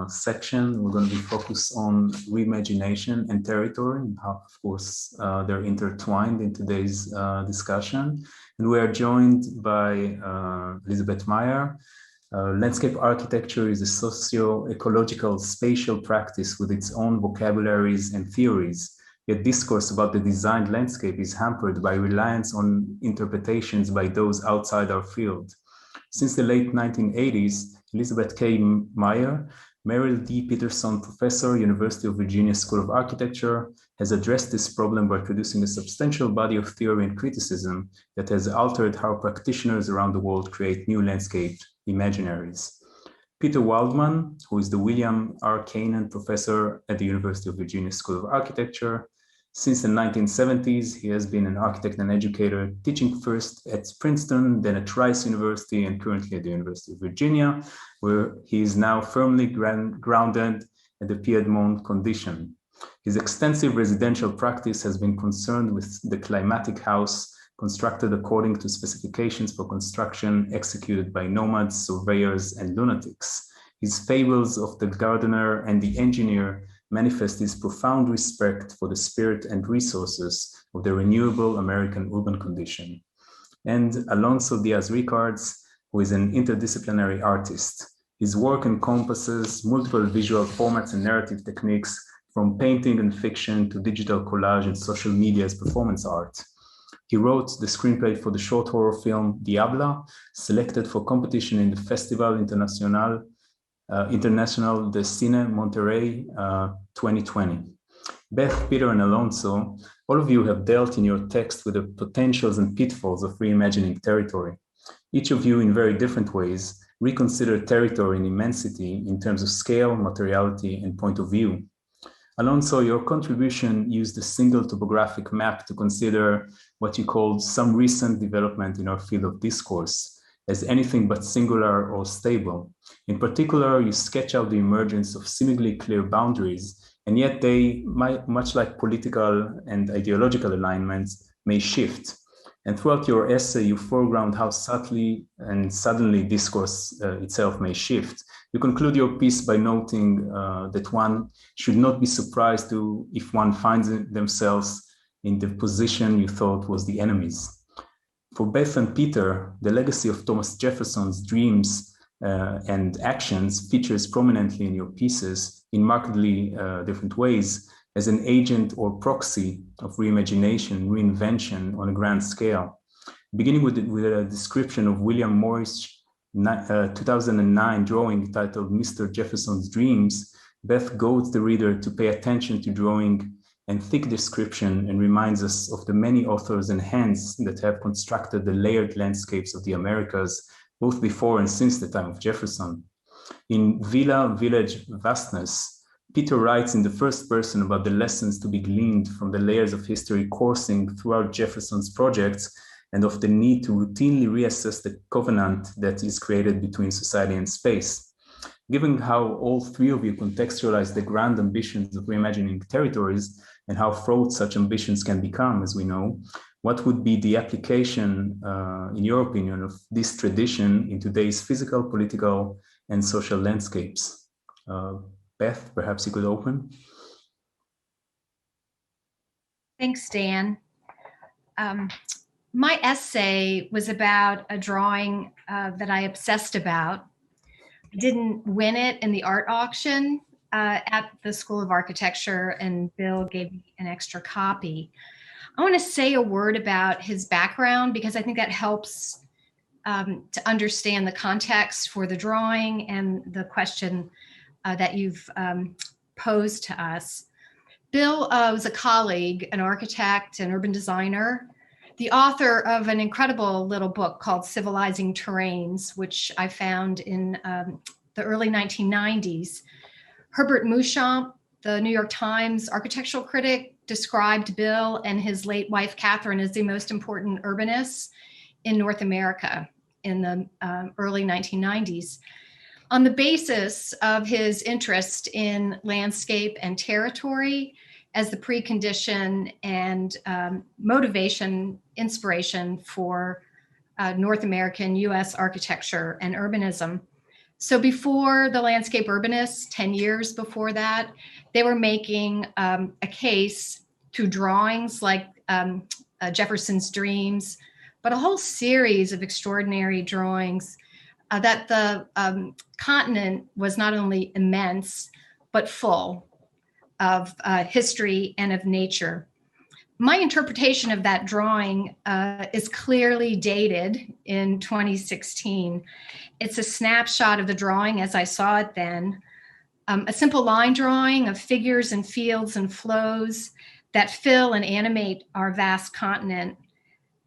Speaker 3: section, we're going to be focused on reimagination and territory, and how, of course, they're intertwined in today's discussion. And we are joined by Elizabeth Meyer. Landscape architecture is a socio-ecological spatial practice with its own vocabularies and theories. Yet discourse about the designed landscape is hampered by reliance on interpretations by those outside our field. Since the late 1980s, Elizabeth K. Meyer, Merrill D. Peterson Professor, University of Virginia School of Architecture, has addressed this problem by producing a substantial body of theory and criticism that has altered how practitioners around the world create new landscape imaginaries. Peter Wildman, who is the William R. Kanan Professor at the University of Virginia School of Architecture. Since the 1970s, he has been an architect and educator, teaching first at Princeton, then at Rice University, and currently at the University of Virginia, where he is now firmly grounded at the Piedmont condition. His extensive residential practice has been concerned with the climatic house constructed according to specifications for construction executed by nomads, surveyors, and lunatics. His fables of the gardener and the engineer manifest his profound respect for the spirit and resources of the renewable American urban condition. And Alonso Diaz Ricards, who is an interdisciplinary artist. His work encompasses multiple visual formats and narrative techniques, from painting and fiction to digital collage and social media as performance art. He wrote the screenplay for the short horror film Diabla, selected for competition in the Festival International de Cine Monterrey 2020. Beth, Peter, and Alonso, all of you have dealt in your text with the potentials and pitfalls of reimagining territory. Each of you, in very different ways, reconsider territory and immensity in terms of scale, materiality, and point of view. Alonso, your contribution used a single topographic map to consider what you called some recent development in our field of discourse as anything but singular or stable. In particular, you sketch out the emergence of seemingly clear boundaries, and yet they, much like political and ideological alignments, may shift. And throughout your essay, you foreground how subtly and suddenly discourse itself may shift. You conclude your piece by noting that one should not be surprised if one finds themselves in the position you thought was the enemy's. For Beth and Peter, the legacy of Thomas Jefferson's dreams and actions features prominently in your pieces in markedly different ways as an agent or proxy of reimagination, reinvention on a grand scale. Beginning with a description of William Morris' 2009 drawing titled Mr. Jefferson's Dreams, Beth goads the reader to pay attention to drawing and thick description and reminds us of the many authors and hands that have constructed the layered landscapes of the Americas, both before and since the time of Jefferson. In Villa, Village, Vastness, Peter writes in the first person about the lessons to be gleaned from the layers of history coursing throughout Jefferson's projects and of the need to routinely reassess the covenant that is created between society and space. Given how all three of you contextualize the grand ambitions of reimagining territories and how fraught such ambitions can become, as we know, what would be the application, in your opinion, of this tradition in today's physical, political, and social landscapes? Beth, perhaps you could open.
Speaker 9: Thanks, Dan. My essay was about a drawing that I obsessed about. I didn't win it in the art auction at the School of Architecture, and Bill gave me an extra copy. I want to say a word about his background because I think that helps to understand the context for the drawing and the question that you've posed to us. Bill was a colleague, an architect, an urban designer, the author of an incredible little book called Civilizing Terrains, which I found in the early 1990s. Herbert Mouchamp, the New York Times architectural critic, described Bill and his late wife, Catherine, as the most important urbanists in North America in the early 1990s. On the basis of his interest in landscape and territory as the precondition and motivation, inspiration for North American US architecture and urbanism, So before the landscape urbanists, 10 years before that, they were making a case through drawings like Jefferson's Dreams, but a whole series of extraordinary drawings that the continent was not only immense, but full of history and of nature. My interpretation of that drawing is clearly dated in 2016. It's a snapshot of the drawing as I saw it then, a simple line drawing of figures and fields and flows that fill and animate our vast continent,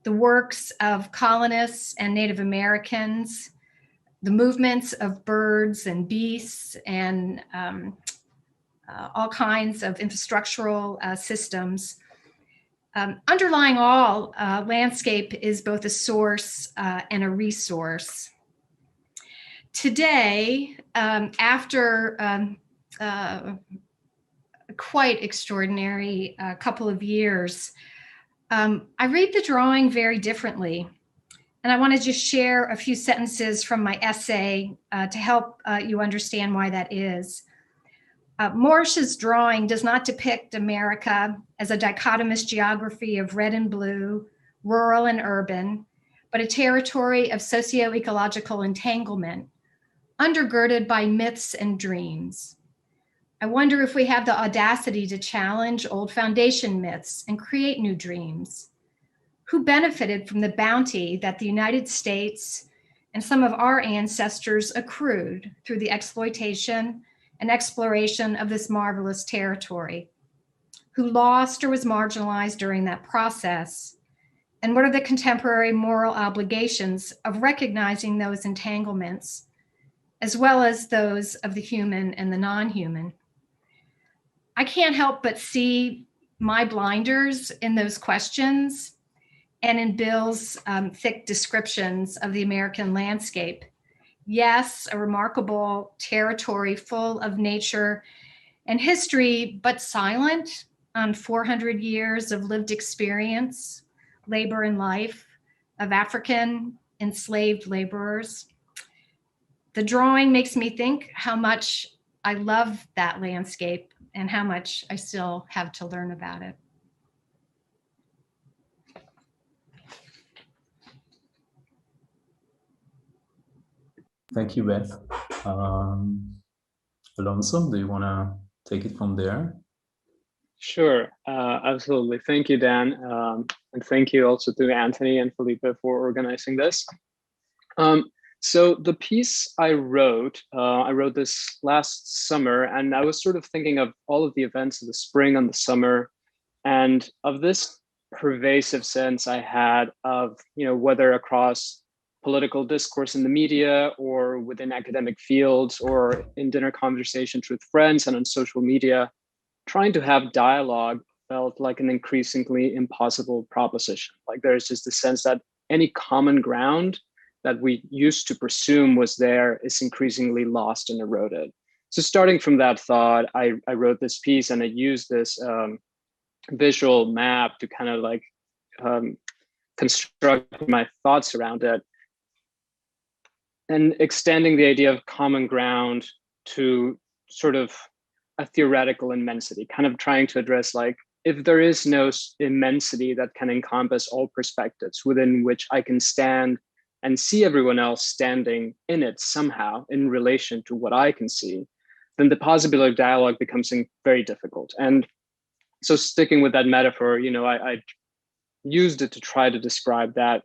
Speaker 9: the works of colonists and Native Americans, the movements of birds and beasts, and all kinds of infrastructural systems. Underlying all, landscape is both a source and a resource. Today, after a quite extraordinary couple of years, I read the drawing very differently. And I want to just share a few sentences from my essay to help you understand why that is. Morish's drawing does not depict America as a dichotomous geography of red and blue, rural and urban, but a territory of socio-ecological entanglement, undergirded by myths and dreams. I wonder if we have the audacity to challenge old foundation myths and create new dreams. Who benefited from the bounty that the United States and some of our ancestors accrued through the exploitation and exploration of this marvelous territory? Who lost or was marginalized during that process? And what are the contemporary moral obligations of recognizing those entanglements, as well as those of the human and the non-human? I can't help but see my blinders in those questions and in Bill's thick descriptions of the American landscape. Yes, a remarkable territory full of nature and history, but silent on 400 years of lived experience, labor and life of African enslaved laborers. The drawing makes me think how much I love that landscape and how much I still have to learn about it.
Speaker 3: Thank you, Beth. Alonso, do you want to take it from there?
Speaker 10: Sure, absolutely. Thank you, Dan. And thank you also to Anthony and Felipe for organizing this. So the piece I wrote this last summer, and I was sort of thinking of all of the events of the spring and the summer, and of this pervasive sense I had of, whether across political discourse in the media or within academic fields or in dinner conversations with friends and on social media, trying to have dialogue felt like an increasingly impossible proposition. Like there's just a sense that any common ground that we used to presume was there is increasingly lost and eroded. So starting from that thought, I wrote this piece and I used this visual map to kind of like construct my thoughts around it, and extending the idea of common ground to sort of a theoretical immensity, kind of trying to address like, if there is no immensity that can encompass all perspectives within which I can stand and see everyone else standing in it somehow in relation to what I can see, then the possibility of dialogue becomes very difficult. And so sticking with that metaphor, I used it to try to describe that,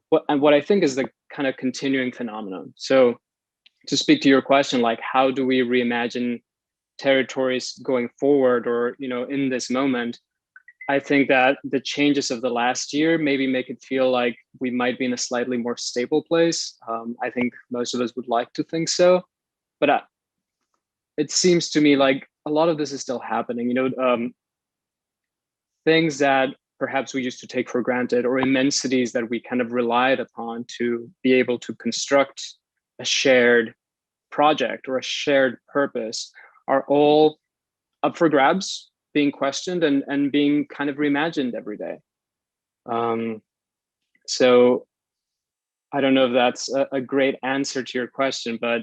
Speaker 10: what I think is the kind of continuing phenomenon. So to speak to your question, like how do we reimagine territories going forward or, in this moment, I think that the changes of the last year maybe make it feel like we might be in a slightly more stable place. I think most of us would like to think so, but it seems to me like a lot of this is still happening, things that perhaps we used to take for granted or immensities that we kind of relied upon to be able to construct a shared project or a shared purpose are all up for grabs, being questioned and being kind of reimagined every day. So I don't know if that's a great answer to your question, but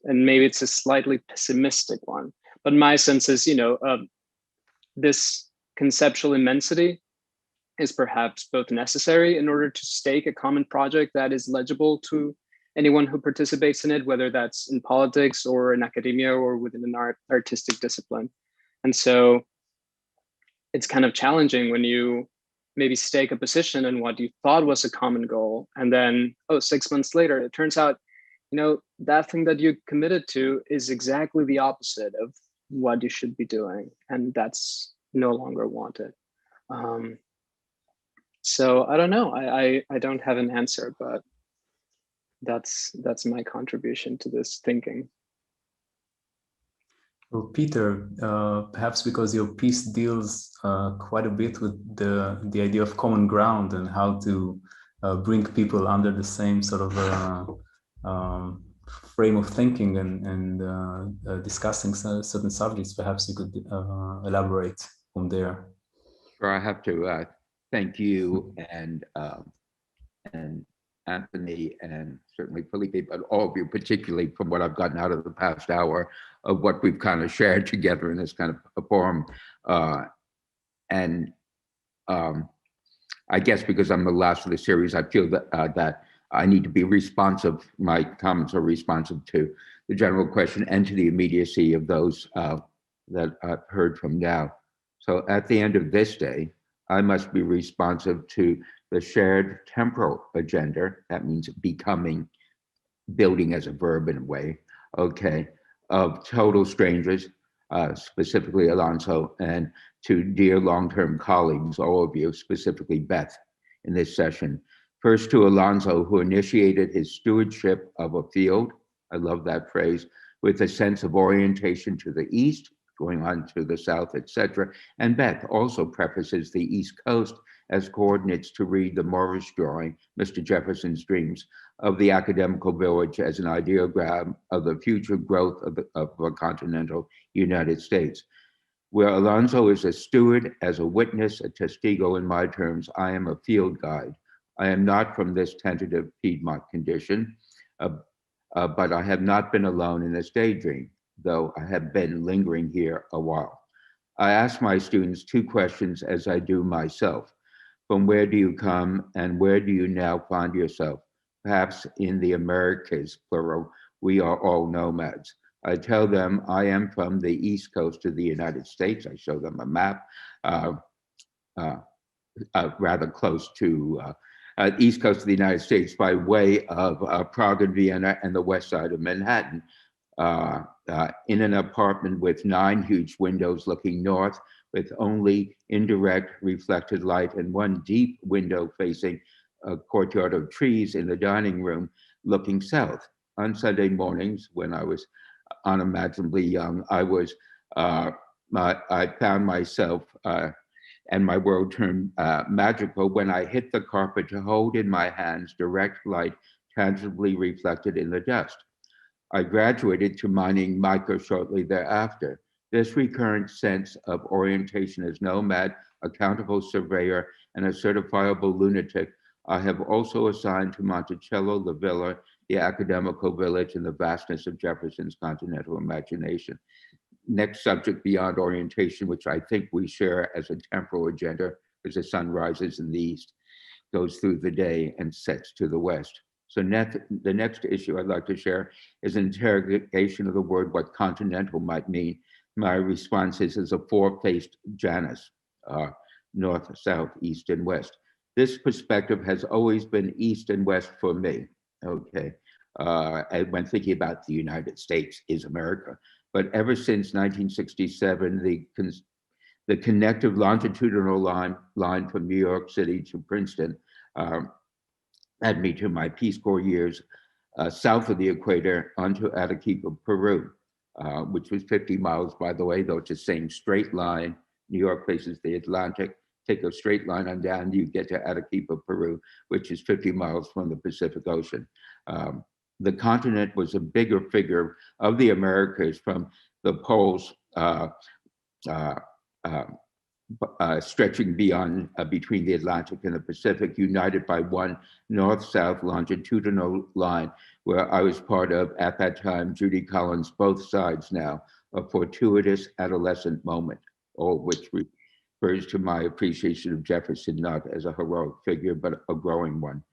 Speaker 10: maybe it's a slightly pessimistic one. But my sense is, this conceptual immensity is perhaps both necessary in order to stake a common project that is legible to anyone who participates in it, whether that's in politics or in academia or within an artistic discipline. And so it's kind of challenging when you maybe stake a position in what you thought was a common goal, and then 6 months later it turns out that thing that you committed to is exactly the opposite of what you should be doing, and that's no longer wanted. So I don't know. I don't have an answer, but that's my contribution to this thinking.
Speaker 3: Well, Peter, perhaps because your piece deals quite a bit with the idea of common ground and how to bring people under the same sort of frame of thinking and discussing certain subjects, perhaps you could elaborate from there.
Speaker 11: Sure, I have to thank you and Anthony and certainly Felipe, but all of you, particularly from what I've gotten out of the past hour of what we've kind of shared together in this kind of a forum. I guess because I'm the last of the series, I feel that I need to be responsive. My comments are responsive to the general question and to the immediacy of those that I've heard from now. So at the end of this day, I must be responsive to the shared temporal agenda. That means becoming, building as a verb in a way, okay, of total strangers, specifically Alonso, and to dear long-term colleagues, all of you, specifically Beth, in this session. First to Alonso, who initiated his stewardship of a field, I love that phrase, with a sense of orientation to the east, going on to the south, etc. And Beth also prefaces the East Coast as coordinates to read the Morris drawing, Mr. Jefferson's dreams, of the academical village as an ideogram of the future growth of the continental United States. Where Alonso is a steward, as a witness, a testigo in my terms, I am a field guide. I am not from this tentative Piedmont condition, but I have not been alone in this daydream, though I have been lingering here a while. I ask my students two questions as I do myself. From where do you come and where do you now find yourself? Perhaps in the Americas, plural, we are all nomads. I tell them I am from the East Coast of the United States. I show them a map, rather close to East Coast of the United States by way of Prague and Vienna and the west side of Manhattan. In an apartment with 9 huge windows looking north, with only indirect reflected light and one deep window facing a courtyard of trees in the dining room looking south. On Sunday mornings, when I was unimaginably young, I found myself and my world turned magical when I hit the carpet to hold in my hands direct light tangibly reflected in the dust. I graduated to mining mica shortly thereafter. This recurrent sense of orientation as nomad, accountable surveyor, and a certifiable lunatic, I have also assigned to Monticello, the villa, the academical village, and the vastness of Jefferson's continental imagination. Next subject beyond orientation, which I think we share as a temporal agenda, as the sun rises in the east, goes through the day and sets to the west. So the next issue I'd like to share is an interrogation of the word what continental might mean. My response is as a four-faced Janus, north, south, east, and west. This perspective has always been east and west for me, okay? When thinking about the United States is America. But ever since 1967, the connective longitudinal line from New York City to Princeton led me to my Peace Corps years south of the equator onto Arequipa, Peru, which was 50 miles, by the way, though it's the same straight line. New York faces the Atlantic. Take a straight line on down, you get to Arequipa, Peru, which is 50 miles from the Pacific Ocean. The continent was a bigger figure of the Americas from the poles stretching beyond between the Atlantic and the Pacific, united by one north-south longitudinal line, where I was part of, at that time, Judy Collins, both sides now, a fortuitous adolescent moment, all which refers to my appreciation of Jefferson, not as a heroic figure, but a growing one,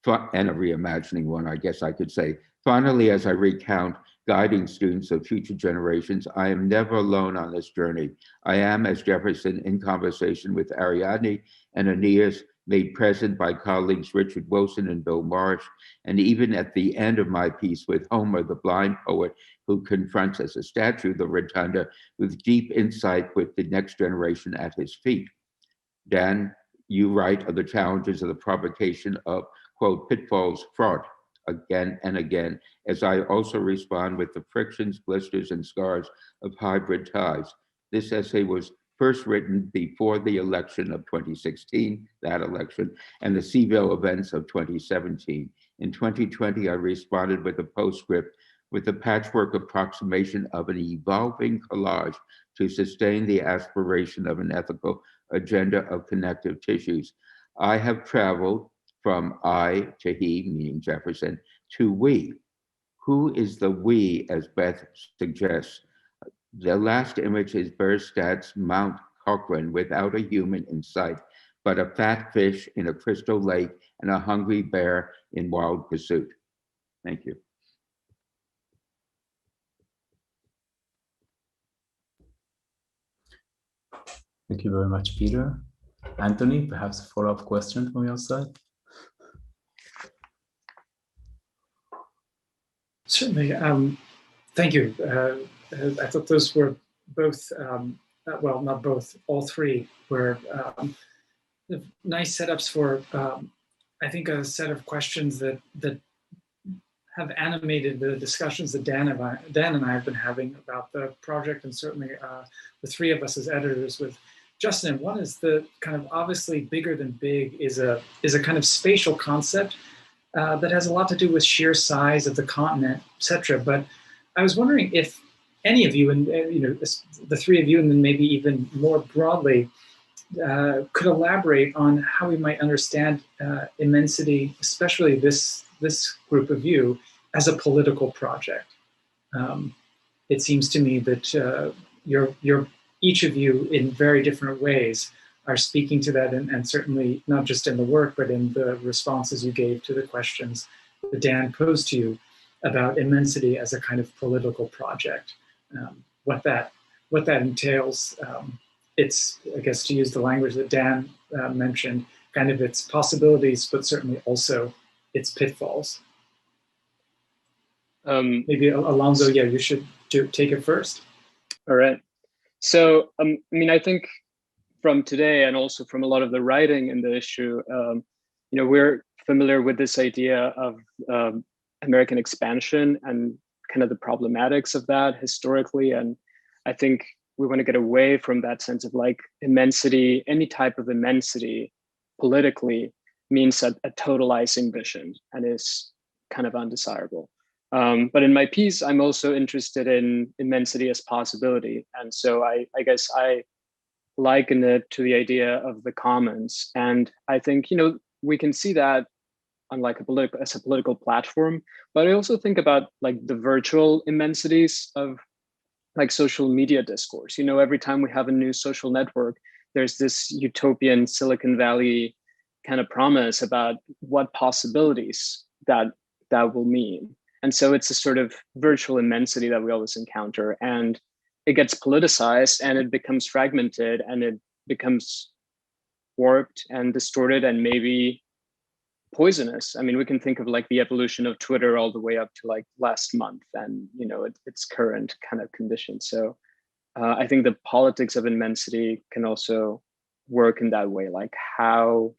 Speaker 11: and a reimagining one, I guess I could say. Finally, as I recount, guiding students of future generations, I am never alone on this journey. I am, as Jefferson, in conversation with Ariadne and Aeneas, made present by colleagues Richard Wilson and Bill Marsh, and even at the end of my piece with Homer, the blind poet, who confronts as a statue the rotunda with deep insight with the next generation at his feet. Dan, you write of the challenges of the provocation of, quote, pitfalls fraught again and again, as I also respond with the frictions, blisters, and scars of hybrid ties. This essay was first written before the election of 2016, that election, and the Seville events of 2017. In 2020, I responded with a postscript with a patchwork approximation of an evolving collage to sustain the aspiration of an ethical agenda of connective tissues. I have traveled from I to he, meaning Jefferson, to we. Who is the we, as Beth suggests? The last image is Berstadt's Mount Cochrane without a human in sight, but a fat fish in a crystal lake and a hungry bear in wild pursuit. Thank you.
Speaker 3: Thank you very much, Peter. Anthony, perhaps a follow-up question from your side?
Speaker 2: Certainly. Thank you. I thought those were both, well, not both, all three were nice setups for, I think, a set of questions that have animated the discussions that Dan and I have been having about the project, and certainly the three of us as editors with Justin. One is the kind of obviously bigger than big is a kind of spatial concept that has a lot to do with sheer size of the continent, etc. But I was wondering if any of you, and the three of you, and then maybe even more broadly, could elaborate on how we might understand immensity, especially this group of you, as a political project. It seems to me that you're each of you in very different ways are speaking to that, and certainly not just in the work, but in the responses you gave to the questions that Dan posed to you about immensity as a kind of political project. What that entails, it's, I guess, to use the language that Dan mentioned, kind of its possibilities, but certainly also its pitfalls. Maybe Alonso, yeah, you should take it first.
Speaker 10: All right. So, I mean, I think from today and also from a lot of the writing in the issue, we're familiar with this idea of American expansion and kind of the problematics of that historically. And I think we want to get away from that sense of like immensity. Any type of immensity politically means a totalizing vision and is kind of undesirable. But in my piece, I'm also interested in immensity as possibility. And so I guess I liken it to the idea of the commons. And I think, we can see that on like as a political platform, but I also think about like the virtual immensities of like social media discourse. Every time we have a new social network, there's this utopian Silicon Valley kind of promise about what possibilities that will mean. And so it's a sort of virtual immensity that we always encounter, and it gets politicized and it becomes fragmented and it becomes warped and distorted and maybe poisonous. I mean, we can think of like the evolution of Twitter all the way up to like last month and, its current kind of condition. So I think the politics of immensity can also work in that way. Like, how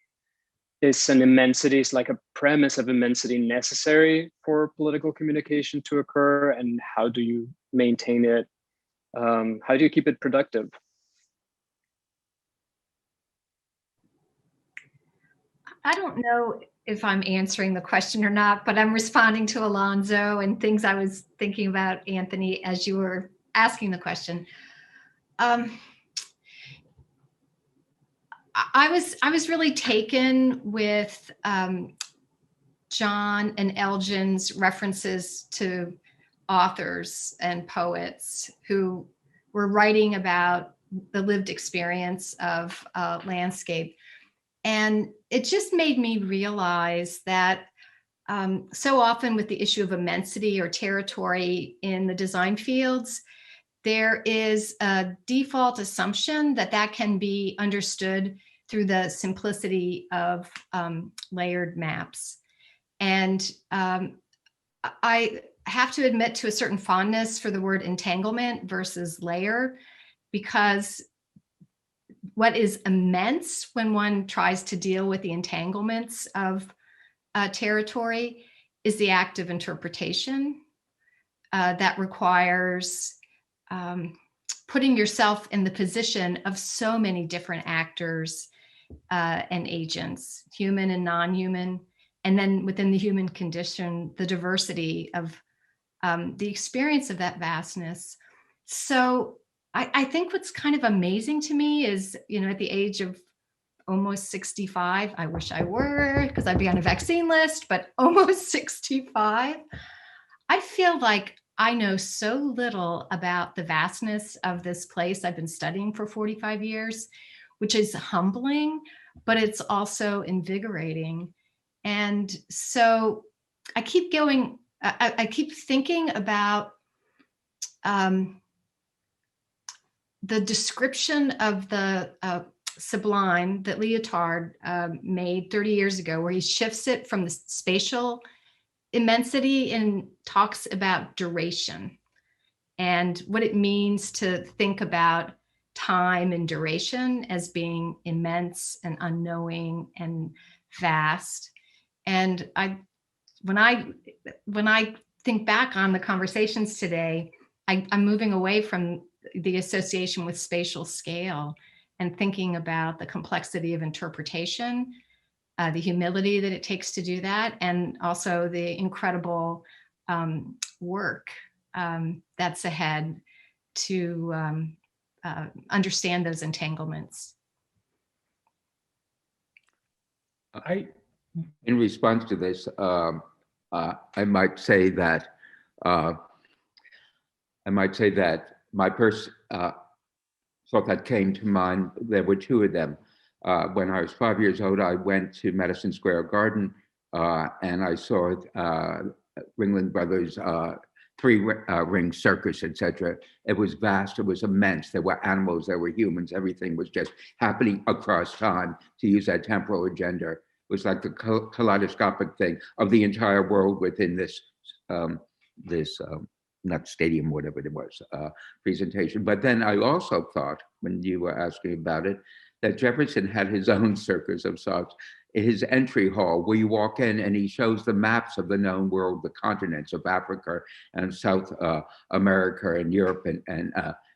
Speaker 10: is an immensity, is like a premise of immensity necessary for political communication to occur? And how do you maintain it? How do you keep it productive?
Speaker 9: I don't know if I'm answering the question or not, but I'm responding to Alonso and things I was thinking about, Anthony, as you were asking the question. I was really taken with John and Elgin's references to authors and poets who were writing about the lived experience of landscape. And it just made me realize that so often with the issue of immensity or territory in the design fields, there is a default assumption that that can be understood through the simplicity of layered maps. And I have to admit to a certain fondness for the word entanglement versus layer, because what is immense when one tries to deal with the entanglements of territory is the act of interpretation that requires putting yourself in the position of so many different actors and agents, human and non-human, and then within the human condition, the diversity of the experience of that vastness. So I think what's kind of amazing to me is, you know, at the age of almost 65, I wish I were, because I'd be on a vaccine list, but almost 65, I feel like I know so little about the vastness of this place I've been studying for 45 years, which is humbling, but it's also invigorating. And so I keep going, I keep thinking about the description of the sublime that Lyotard made 30 years ago, where he shifts it from the spatial immensity and talks about duration and what it means to think about time and duration as being immense and unknowing and vast. And when I think back on the conversations today, I'm moving away from the association with spatial scale and thinking about the complexity of interpretation, the humility that it takes to do that, and also the incredible work that's ahead to understand those entanglements.
Speaker 11: In response to this, I might say that my first thought that came to mind, there were two of them. When I was 5 years old, I went to Madison Square Garden and I saw Ringling Brothers' three-ring circus, etc. It was vast, it was immense. There were animals, there were humans, everything was just happening across time, to use that temporal agenda. It was like the kaleidoscopic thing of the entire world within this, not stadium, whatever it was, presentation. But then I also thought, when you were asking about it, that Jefferson had his own circus of sorts, his entry hall, where you walk in and he shows the maps of the known world, the continents of Africa and South America and Europe and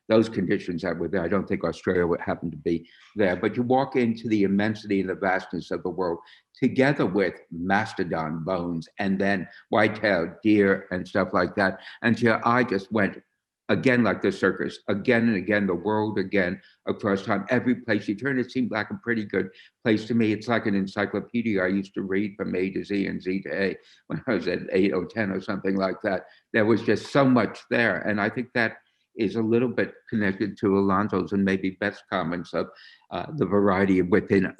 Speaker 11: those conditions that were there. I don't think Australia would happen to be there, but you walk into the immensity and the vastness of the world together with mastodon bones and then white-tailed deer and stuff like that. And your eye just went, again, like the circus, again and again, the world again, across time. Every place you turn, it seemed like a pretty good place to me. It's like an encyclopedia I used to read from A to Z and Z to A when I was at 8 or 10 or something like that. There was just so much there. And I think that is a little bit connected to Alonso's and maybe Beth's comments of the variety within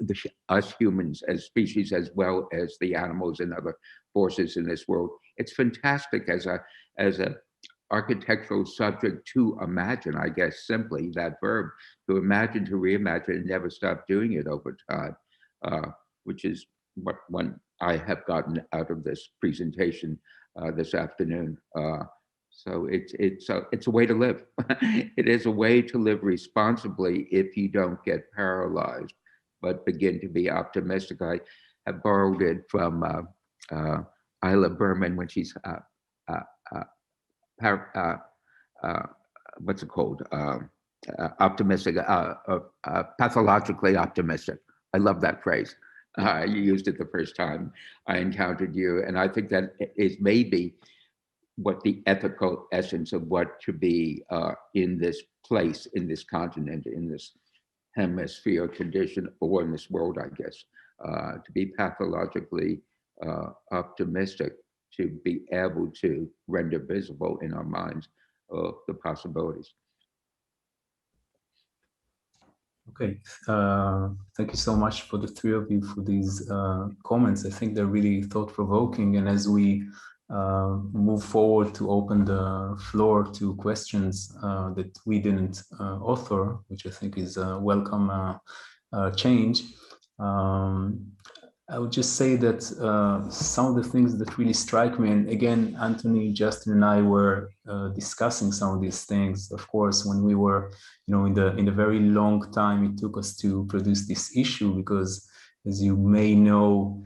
Speaker 11: us humans as species, as well as the animals and other forces in this world. It's fantastic as a architectural subject to imagine, I guess, simply that verb, to imagine, to reimagine, and never stop doing it over time, which is what I have gotten out of this presentation this afternoon. So it's a way to live. It is a way to live responsibly if you don't get paralyzed, but begin to be optimistic. I have borrowed it from Isla Berman when she's what's it called? Optimistic, pathologically optimistic. I love that phrase. You used it the first time I encountered you, and I think that is maybe what the ethical essence of what to be in this place, in this continent, in this hemisphere condition, or in this world, I guess, to be pathologically optimistic, to be able to render visible in our minds the possibilities.
Speaker 3: Okay, thank you so much for the three of you for these comments. I think they're really thought-provoking, and as we move forward to open the floor to questions that we didn't author, which I think is a welcome change, I would just say that some of the things that really strike me, and again, Anthony, Justin, and I were discussing some of these things, of course, when we were, in the very long time it took us to produce this issue, because as you may know,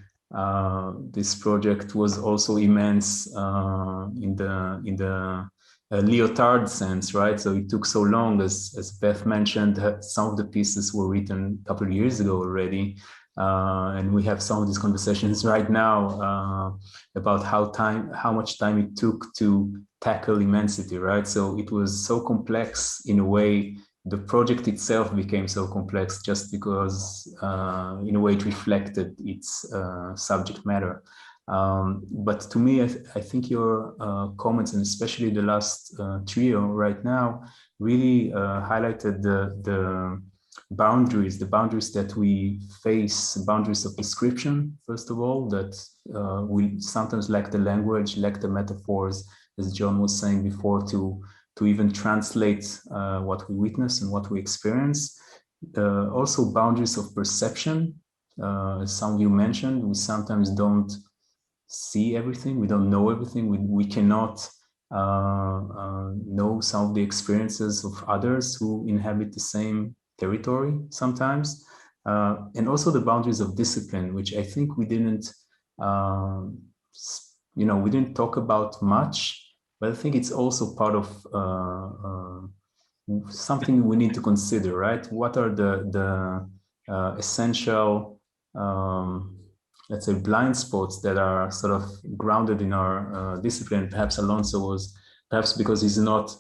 Speaker 3: this project was also immense in the leotard sense, right? So it took so long, as Beth mentioned, some of the pieces were written a couple of years ago already. And we have some of these conversations right now about how much time it took to tackle immensity, right? So it was so complex in a way. The project itself became so complex just because, in a way, it reflected its subject matter. But to me, I think your comments, and especially the last trio right now, really highlighted the boundaries that we face, boundaries of description, first of all, that we sometimes lack the language, lack the metaphors, as John was saying before, to even translate what we witness and what we experience. Also boundaries of perception, as some of you mentioned, we sometimes don't see everything, we don't know everything, we cannot know some of the experiences of others who inhabit the same territory sometimes, and also the boundaries of discipline, which I think we didn't, we didn't talk about much, but I think it's also part of something we need to consider, right? What are the essential, let's say, blind spots that are sort of grounded in our discipline? Perhaps Alonso was, perhaps because he's not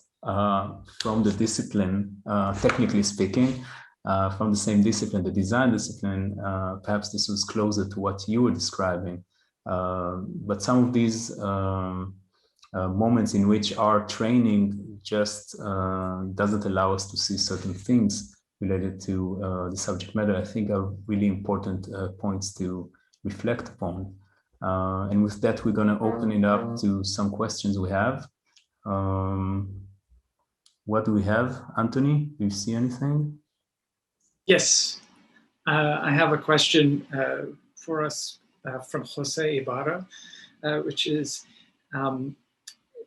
Speaker 3: from the discipline, technically speaking, from the same discipline, the design discipline, perhaps this was closer to what you were describing. But some of these moments in which our training just doesn't allow us to see certain things related to the subject matter, I think are really important points to reflect upon. And with that, we're going to open it up to some questions we have. What do we have? Anthony, do you see anything? Yes,
Speaker 2: I have a question for us from Jose Ibarra, which is, it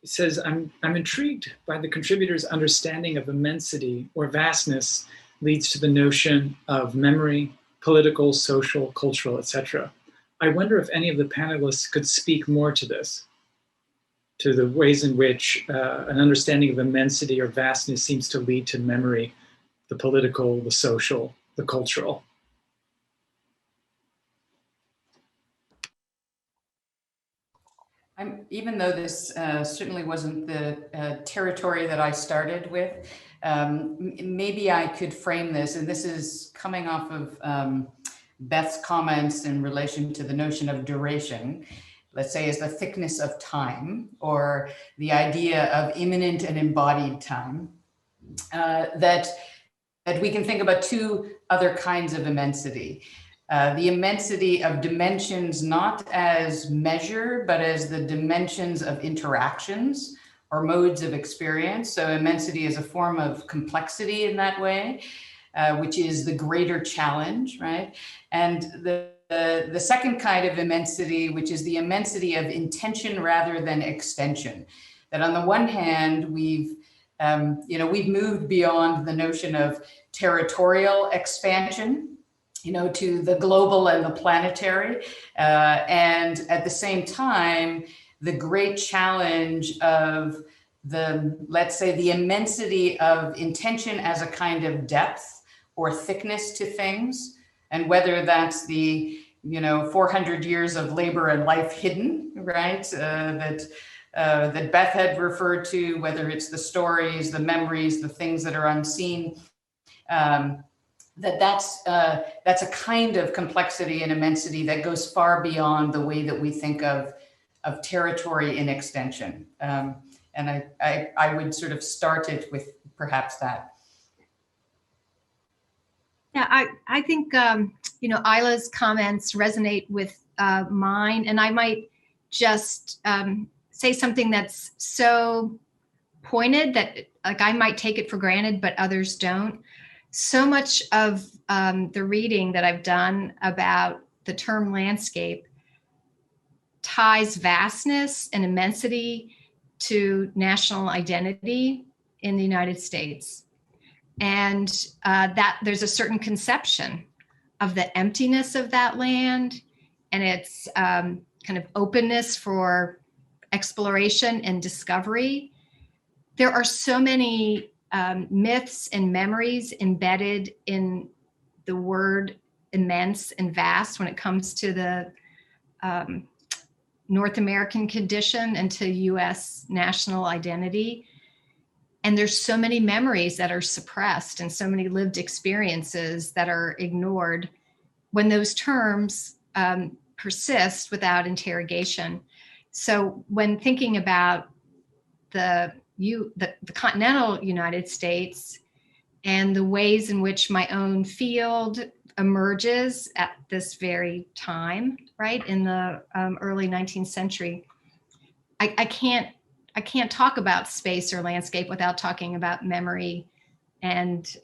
Speaker 2: says, I'm intrigued by the contributors' understanding of immensity or vastness leads to the notion of memory, political, social, cultural, etc. I wonder if any of the panelists could speak more to this, to the ways in which an understanding of immensity or vastness seems to lead to memory, the political, the social, the cultural.
Speaker 4: Even though this certainly wasn't the territory that I started with, maybe I could frame this, and this is coming off of Beth's comments in relation to the notion of duration, let's say, as the thickness of time, or the idea of immanent and embodied time, that we can think about two other kinds of immensity. The immensity of dimensions, not as measure, but as the dimensions of interactions or modes of experience. So immensity is a form of complexity in that way, which is the greater challenge, right? And the second kind of immensity, which is the immensity of intention rather than extension. That on the one hand, we've moved beyond the notion of territorial expansion, to the global and the planetary. And at the same time, the great challenge of let's say, the immensity of intention as a kind of depth or thickness to things, and whether that's the, 400 years of labor and life hidden, right? That Beth had referred to, whether it's the stories, the memories, the things that are unseen, that's a kind of complexity and immensity that goes far beyond the way that we think of territory in extension. And I would sort of start it with perhaps that.
Speaker 9: Yeah, I think, Isla's comments resonate with mine, and I might just say something that's so pointed that like I might take it for granted, but others don't. So much of the reading that I've done about the term landscape ties vastness and immensity to national identity in the United States. And that there's a certain conception of the emptiness of that land and its kind of openness for exploration and discovery. There are so many myths and memories embedded in the word immense and vast when it comes to the North American condition and to US national identity. And there's so many memories that are suppressed and so many lived experiences that are ignored when those terms persist without interrogation. So when thinking about the continental United States and the ways in which my own field emerges at this very time, right, in the early 19th century, I can't talk about space or landscape without talking about memory and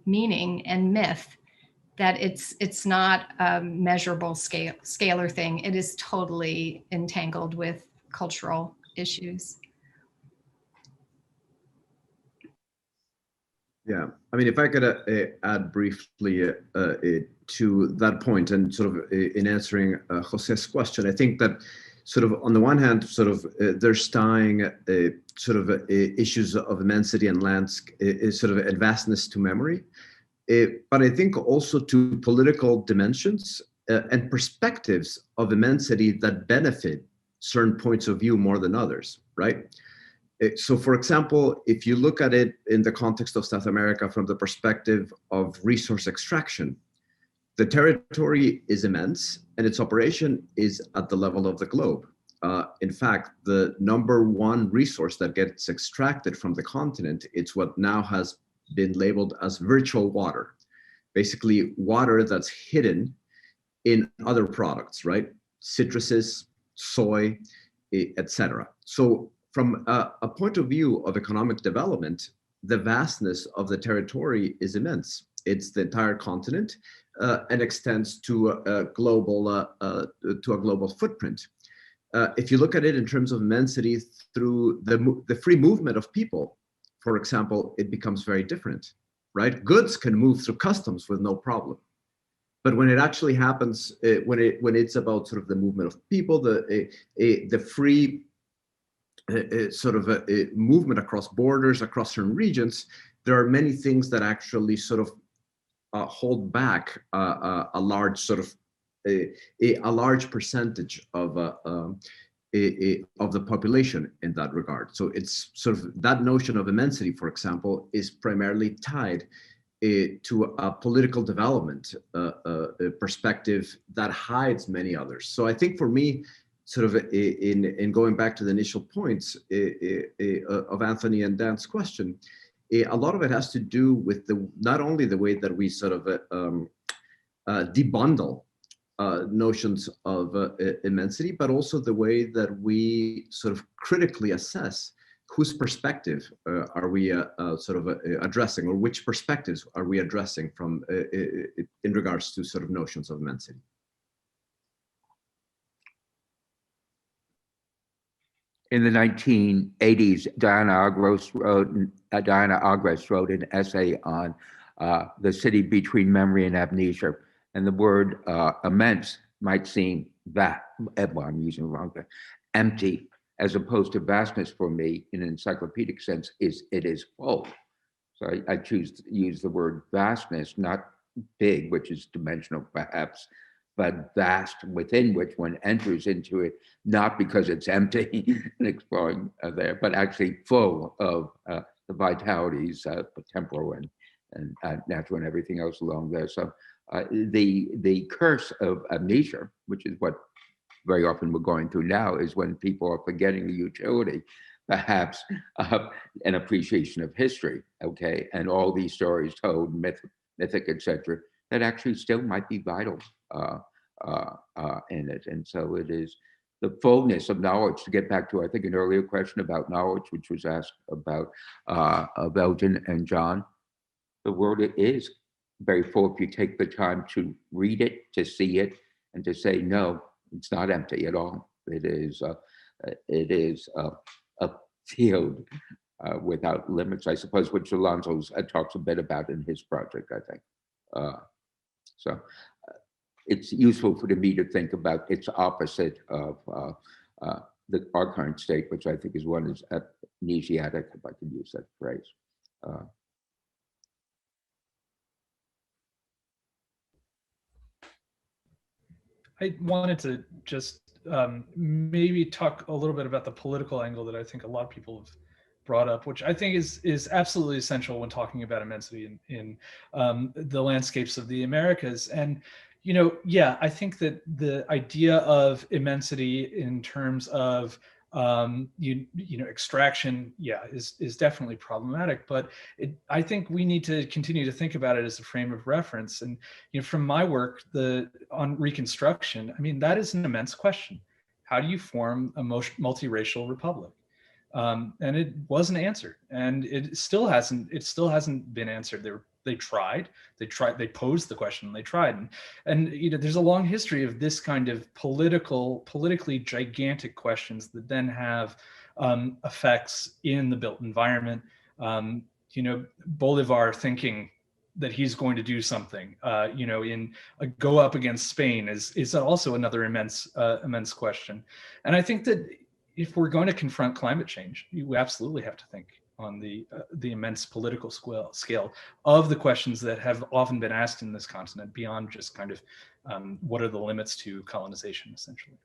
Speaker 9: meaning and myth. That it's not a measurable scalar thing. It is totally entangled with cultural issues.
Speaker 1: Yeah, I mean, if I could add briefly to that point, and sort of in answering Jose's question, I think that sort of on the one hand, sort of there's tying sort of issues of immensity and sort of and vastness to memory, but I think also to political dimensions and perspectives of immensity that benefit certain points of view more than others, right? So, for example, if you look at it in the context of South America from the perspective of resource extraction, the territory is immense and its operation is at the level of the globe. In fact, the #1 resource that gets extracted from the continent, it's what now has been labeled as virtual water, basically water that's hidden in other products, right? Citruses, soy, etc. So from a point of view of economic development, the vastness of the territory is immense. It's the entire continent and extends to a global footprint. If you look at it in terms of immensity through the free movement of people, for example, it becomes very different, right? Goods can move through customs with no problem. But when it actually happens, when it's about sort of the movement of people, the free sort of a movement across borders, across certain regions, there are many things that actually sort of hold back a large sort of a large percentage of the population in that regard. So it's sort of that notion of immensity, for example, is primarily tied to a political development perspective that hides many others. So I think for me, sort of in going back to the initial points of Anthony and Dan's question, a lot of it has to do with not only the way that we sort of debundle notions of immensity, but also the way that we sort of critically assess whose perspective are we sort of addressing, or which perspectives are we addressing from in regards to sort of notions of immensity.
Speaker 11: In the 1980s, Diana Agres wrote an essay on the city between memory and amnesia. And the word immense might seem I'm using the wrong thing, empty, as opposed to vastness for me in an encyclopedic sense it is full. So I choose to use the word vastness, not big, which is dimensional perhaps, but vast, within which one enters into it, not because it's empty and exploring there, but actually full of the vitalities, temporal and natural and everything else along there. So the curse of amnesia, which is what very often we're going through now, is when people are forgetting the utility, perhaps an appreciation of history, okay, and all these stories told, mythic, etc., that actually still might be vital in it. And so it is the fullness of knowledge, to get back to, I think, an earlier question about knowledge, which was asked about Elgin and John. The world is very full if you take the time to read it, to see it, and to say, no, it's not empty at all. It is a field without limits, I suppose, which Alonso talks a bit about in his project, I think. So it's useful for me to think about its opposite of our current state, which I think is one is amnesiatic, if I could use that phrase.
Speaker 8: I wanted to just maybe talk a little bit about the political angle that I think a lot of people have brought up, which I think is absolutely essential when talking about immensity in the landscapes of the Americas. And yeah, I think that the idea of immensity in terms of extraction, yeah, is definitely problematic. But I think we need to continue to think about it as a frame of reference. And from my work on Reconstruction, I mean, that is an immense question. How do you form a multiracial republic? And it wasn't answered, and it still hasn't been answered. They posed the question, they tried, and there's a long history of this kind of politically gigantic questions that then have effects in the built environment. Bolivar thinking that he's going to do something, in a go up against Spain is also another immense question. And I think that if we're going to confront climate change, we absolutely have to think on the immense political scale of the questions that have often been asked in this continent, beyond just kind of what are the limits to colonization, essentially.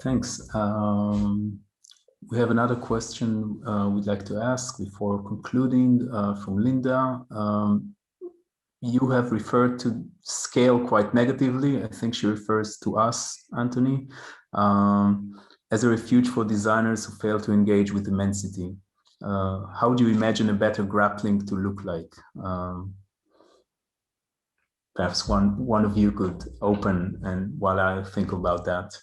Speaker 3: Thanks. We have another question we'd like to ask before concluding from Linda. You have referred to scale quite negatively. I think she refers to us, Anthony, as a refuge for designers who fail to engage with immensity. How do you imagine a better grappling to look like? Perhaps one of you could open, and while I think about that.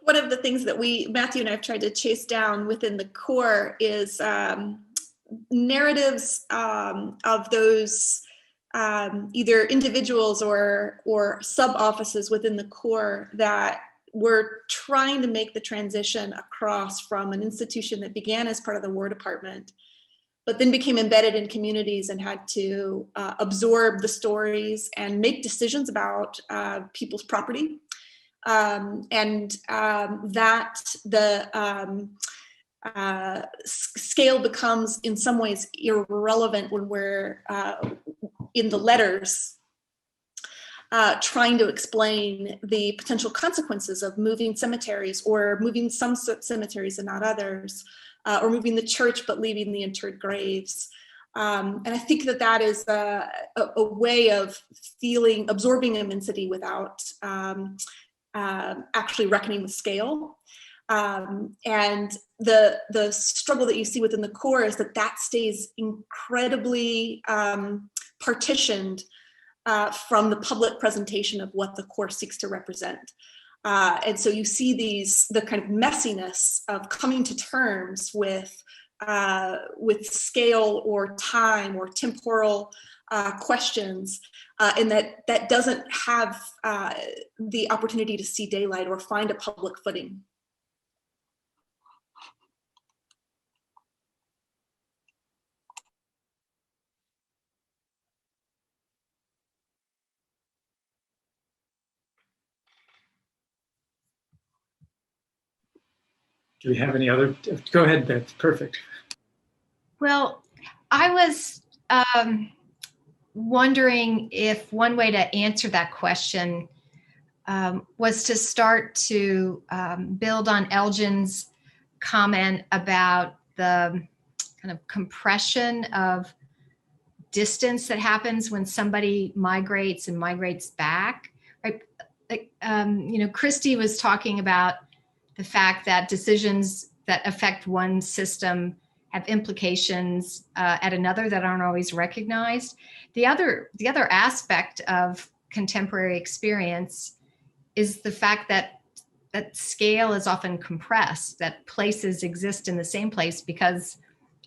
Speaker 5: One of the things that Matthew and I have tried to chase down within the core is narratives of those either individuals or sub-offices within the core that were trying to make the transition across from an institution that began as part of the War Department, but then became embedded in communities and had to absorb the stories and make decisions about people's property. That the scale becomes in some ways irrelevant when we're in the letters trying to explain the potential consequences of moving cemeteries, or moving some cemeteries and not others, or moving the church but leaving the interred graves. And I think that is a way of absorbing immensity without actually reckoning with scale. And the struggle that you see within the core is that stays incredibly partitioned from the public presentation of what the core seeks to represent. And so you see the kind of messiness of coming to terms with scale or time or temporal questions, and that doesn't have the opportunity to see daylight or find a public footing.
Speaker 2: Do we have any other? Go ahead, Beth. Perfect.
Speaker 9: Well, I was wondering if one way to answer that question was to start to build on Elgin's comment about the kind of compression of distance that happens when somebody migrates and migrates back. Right? Christy was talking about the fact that decisions that affect one system have implications at another that aren't always recognized. The other aspect of contemporary experience is the fact that scale is often compressed, that places exist in the same place because,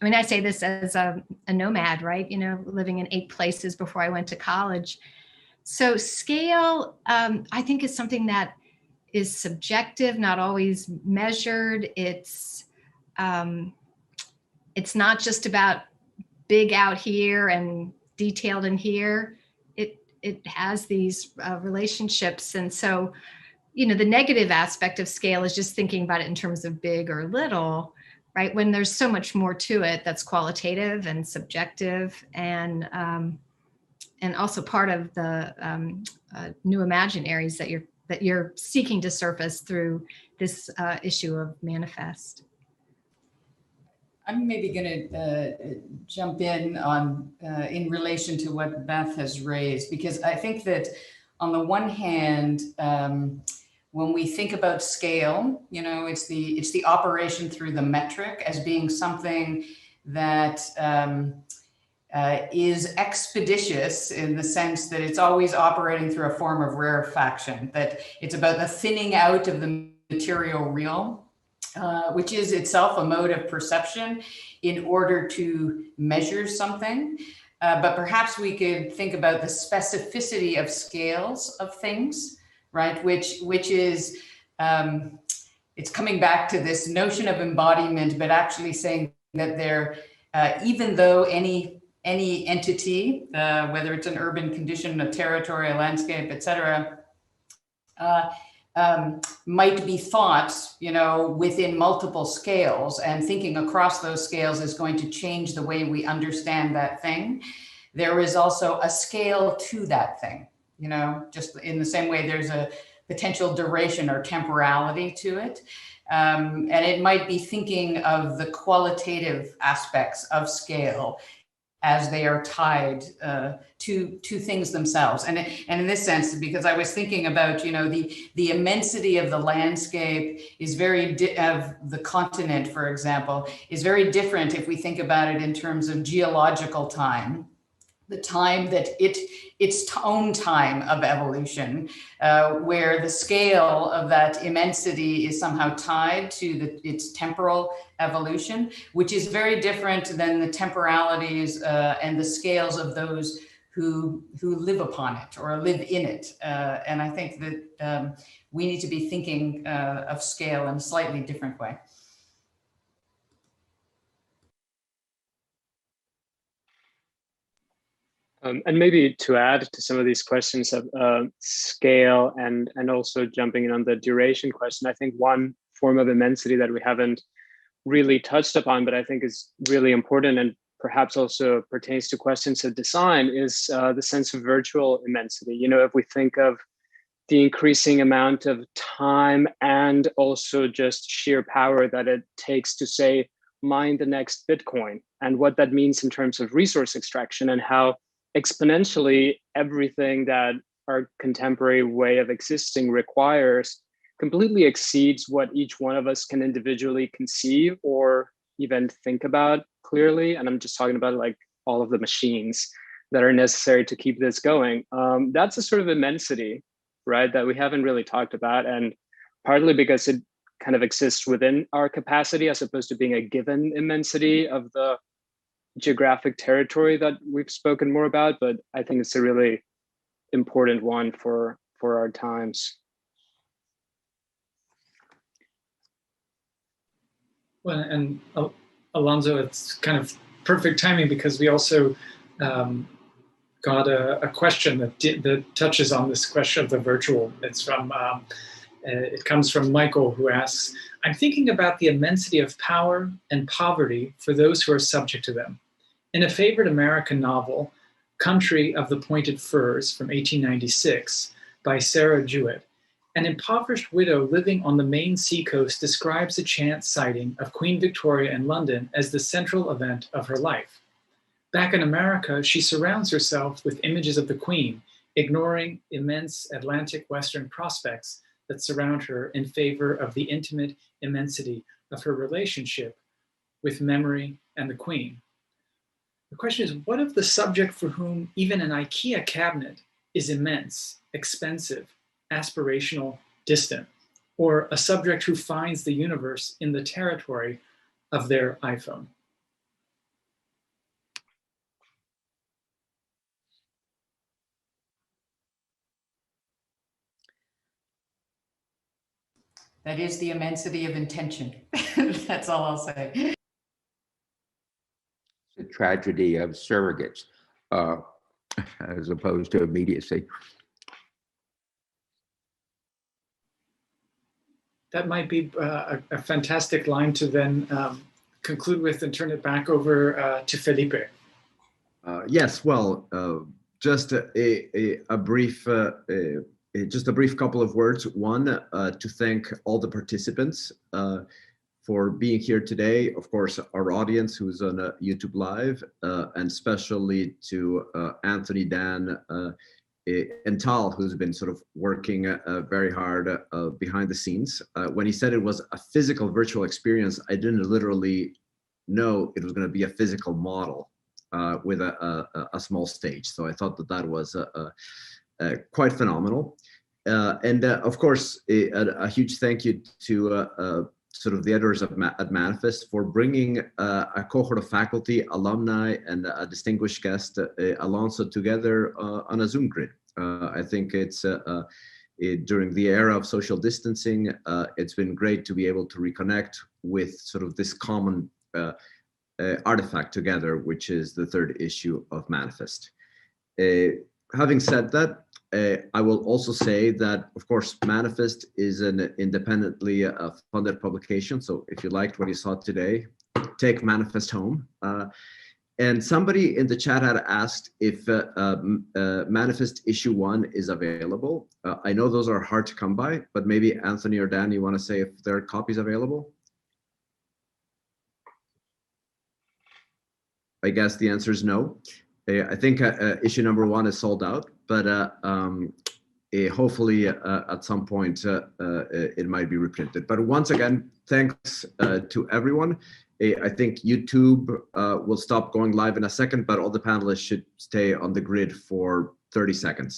Speaker 9: I say this as a nomad, right? Living in 8 places before I went to college. So scale, I think, is something that is subjective, not always measured. It's not just about big out here and detailed in here. It has these relationships. And so, the negative aspect of scale is just thinking about it in terms of big or little, right? When there's so much more to it that's qualitative and subjective and also part of the new imaginaries that you're seeking to surface through this issue of manifest.
Speaker 4: I'm maybe going to jump in on in relation to what Beth has raised, because I think that on the one hand, when we think about scale, it's the operation through the metric as being something that is expeditious in the sense that it's always operating through a form of rarefaction, that it's about the thinning out of the material real. Which is itself a mode of perception in order to measure something. But perhaps we could think about the specificity of scales of things, right? Which is, it's coming back to this notion of embodiment, but actually saying that there, even though any entity, whether it's an urban condition, a territory, a landscape, et cetera, might be thought, within multiple scales, and thinking across those scales is going to change the way we understand that thing. There is also a scale to that thing, just in the same way there's a potential duration or temporality to it. And it might be thinking of the qualitative aspects of scale as they are tied to things themselves. And in this sense, because I was thinking about, the immensity of the landscape is of the continent, for example, is very different if we think about it in terms of geological time, the time that its own time of evolution, where the scale of that immensity is somehow tied to its temporal evolution, which is very different than the temporalities and the scales of those who live upon it or live in it. And I think that we need to be thinking of scale in a slightly different way.
Speaker 10: And maybe to add to some of these questions of scale and also jumping in on the duration question, I think one form of immensity that we haven't really touched upon, but I think is really important and perhaps also pertains to questions of design, is the sense of virtual immensity. If we think of the increasing amount of time and also just sheer power that it takes to, say, mine the next Bitcoin, and what that means in terms of resource extraction and how exponentially everything that our contemporary way of existing requires completely exceeds what each one of us can individually conceive or even think about clearly. And I'm just talking about like all of the machines that are necessary to keep this going. That's a sort of immensity, right, that we haven't really talked about, and partly because it kind of exists within our capacity as opposed to being a given immensity of the geographic territory that we've spoken more about, but I think it's a really important one for our times.
Speaker 2: Well, and Alonso, it's kind of perfect timing because we also got a question that touches on this question of the virtual. It's from it comes from Michael, who asks, "I'm thinking about the immensity of power and poverty for those who are subject to them. In a favorite American novel, Country of the Pointed Firs from 1896 by Sarah Jewett, an impoverished widow living on the Maine seacoast describes a chance sighting of Queen Victoria in London as the central event of her life. Back in America, she surrounds herself with images of the Queen, ignoring immense Atlantic Western prospects that surround her in favor of the intimate immensity of her relationship with memory and the Queen. The question is, what of the subject for whom even an IKEA cabinet is immense, expensive, aspirational, distant, or a subject who finds the universe in the territory of their iPhone?
Speaker 4: That is the immensity of intention. That's all I'll say.
Speaker 11: The tragedy of surrogates, as opposed to immediacy.
Speaker 2: That might be a fantastic line to then conclude with and turn it back over to Felipe.
Speaker 1: Yes, well, just a brief couple of words. One, to thank all the participants for being here today. Of course, our audience who's on YouTube Live, and especially to Anthony, Dan, and Tal, who's been sort of working very hard behind the scenes. When he said it was a physical virtual experience, I didn't literally know it was going to be a physical model with a small stage. So I thought that was quite phenomenal. And of course, a huge thank you to sort of the editors at Manifest for bringing a cohort of faculty, alumni, and a distinguished guest, Alonso, together on a Zoom grid. I think it's during the era of social distancing, it's been great to be able to reconnect with sort of this common artifact together, which is the third issue of Manifest. Having said that, I will also say that, of course, Manifest is an independently funded publication. So if you liked what you saw today, take Manifest home. And somebody in the chat had asked if Manifest issue 1 is available. I know those are hard to come by, but maybe Anthony or Dan, you want to say if there are copies available? I guess the answer is no. I think issue number 1 is sold out, but hopefully at some point it might be reprinted. But once again, thanks to everyone. I think YouTube will stop going live in a second, but all the panelists should stay on the grid for 30 seconds.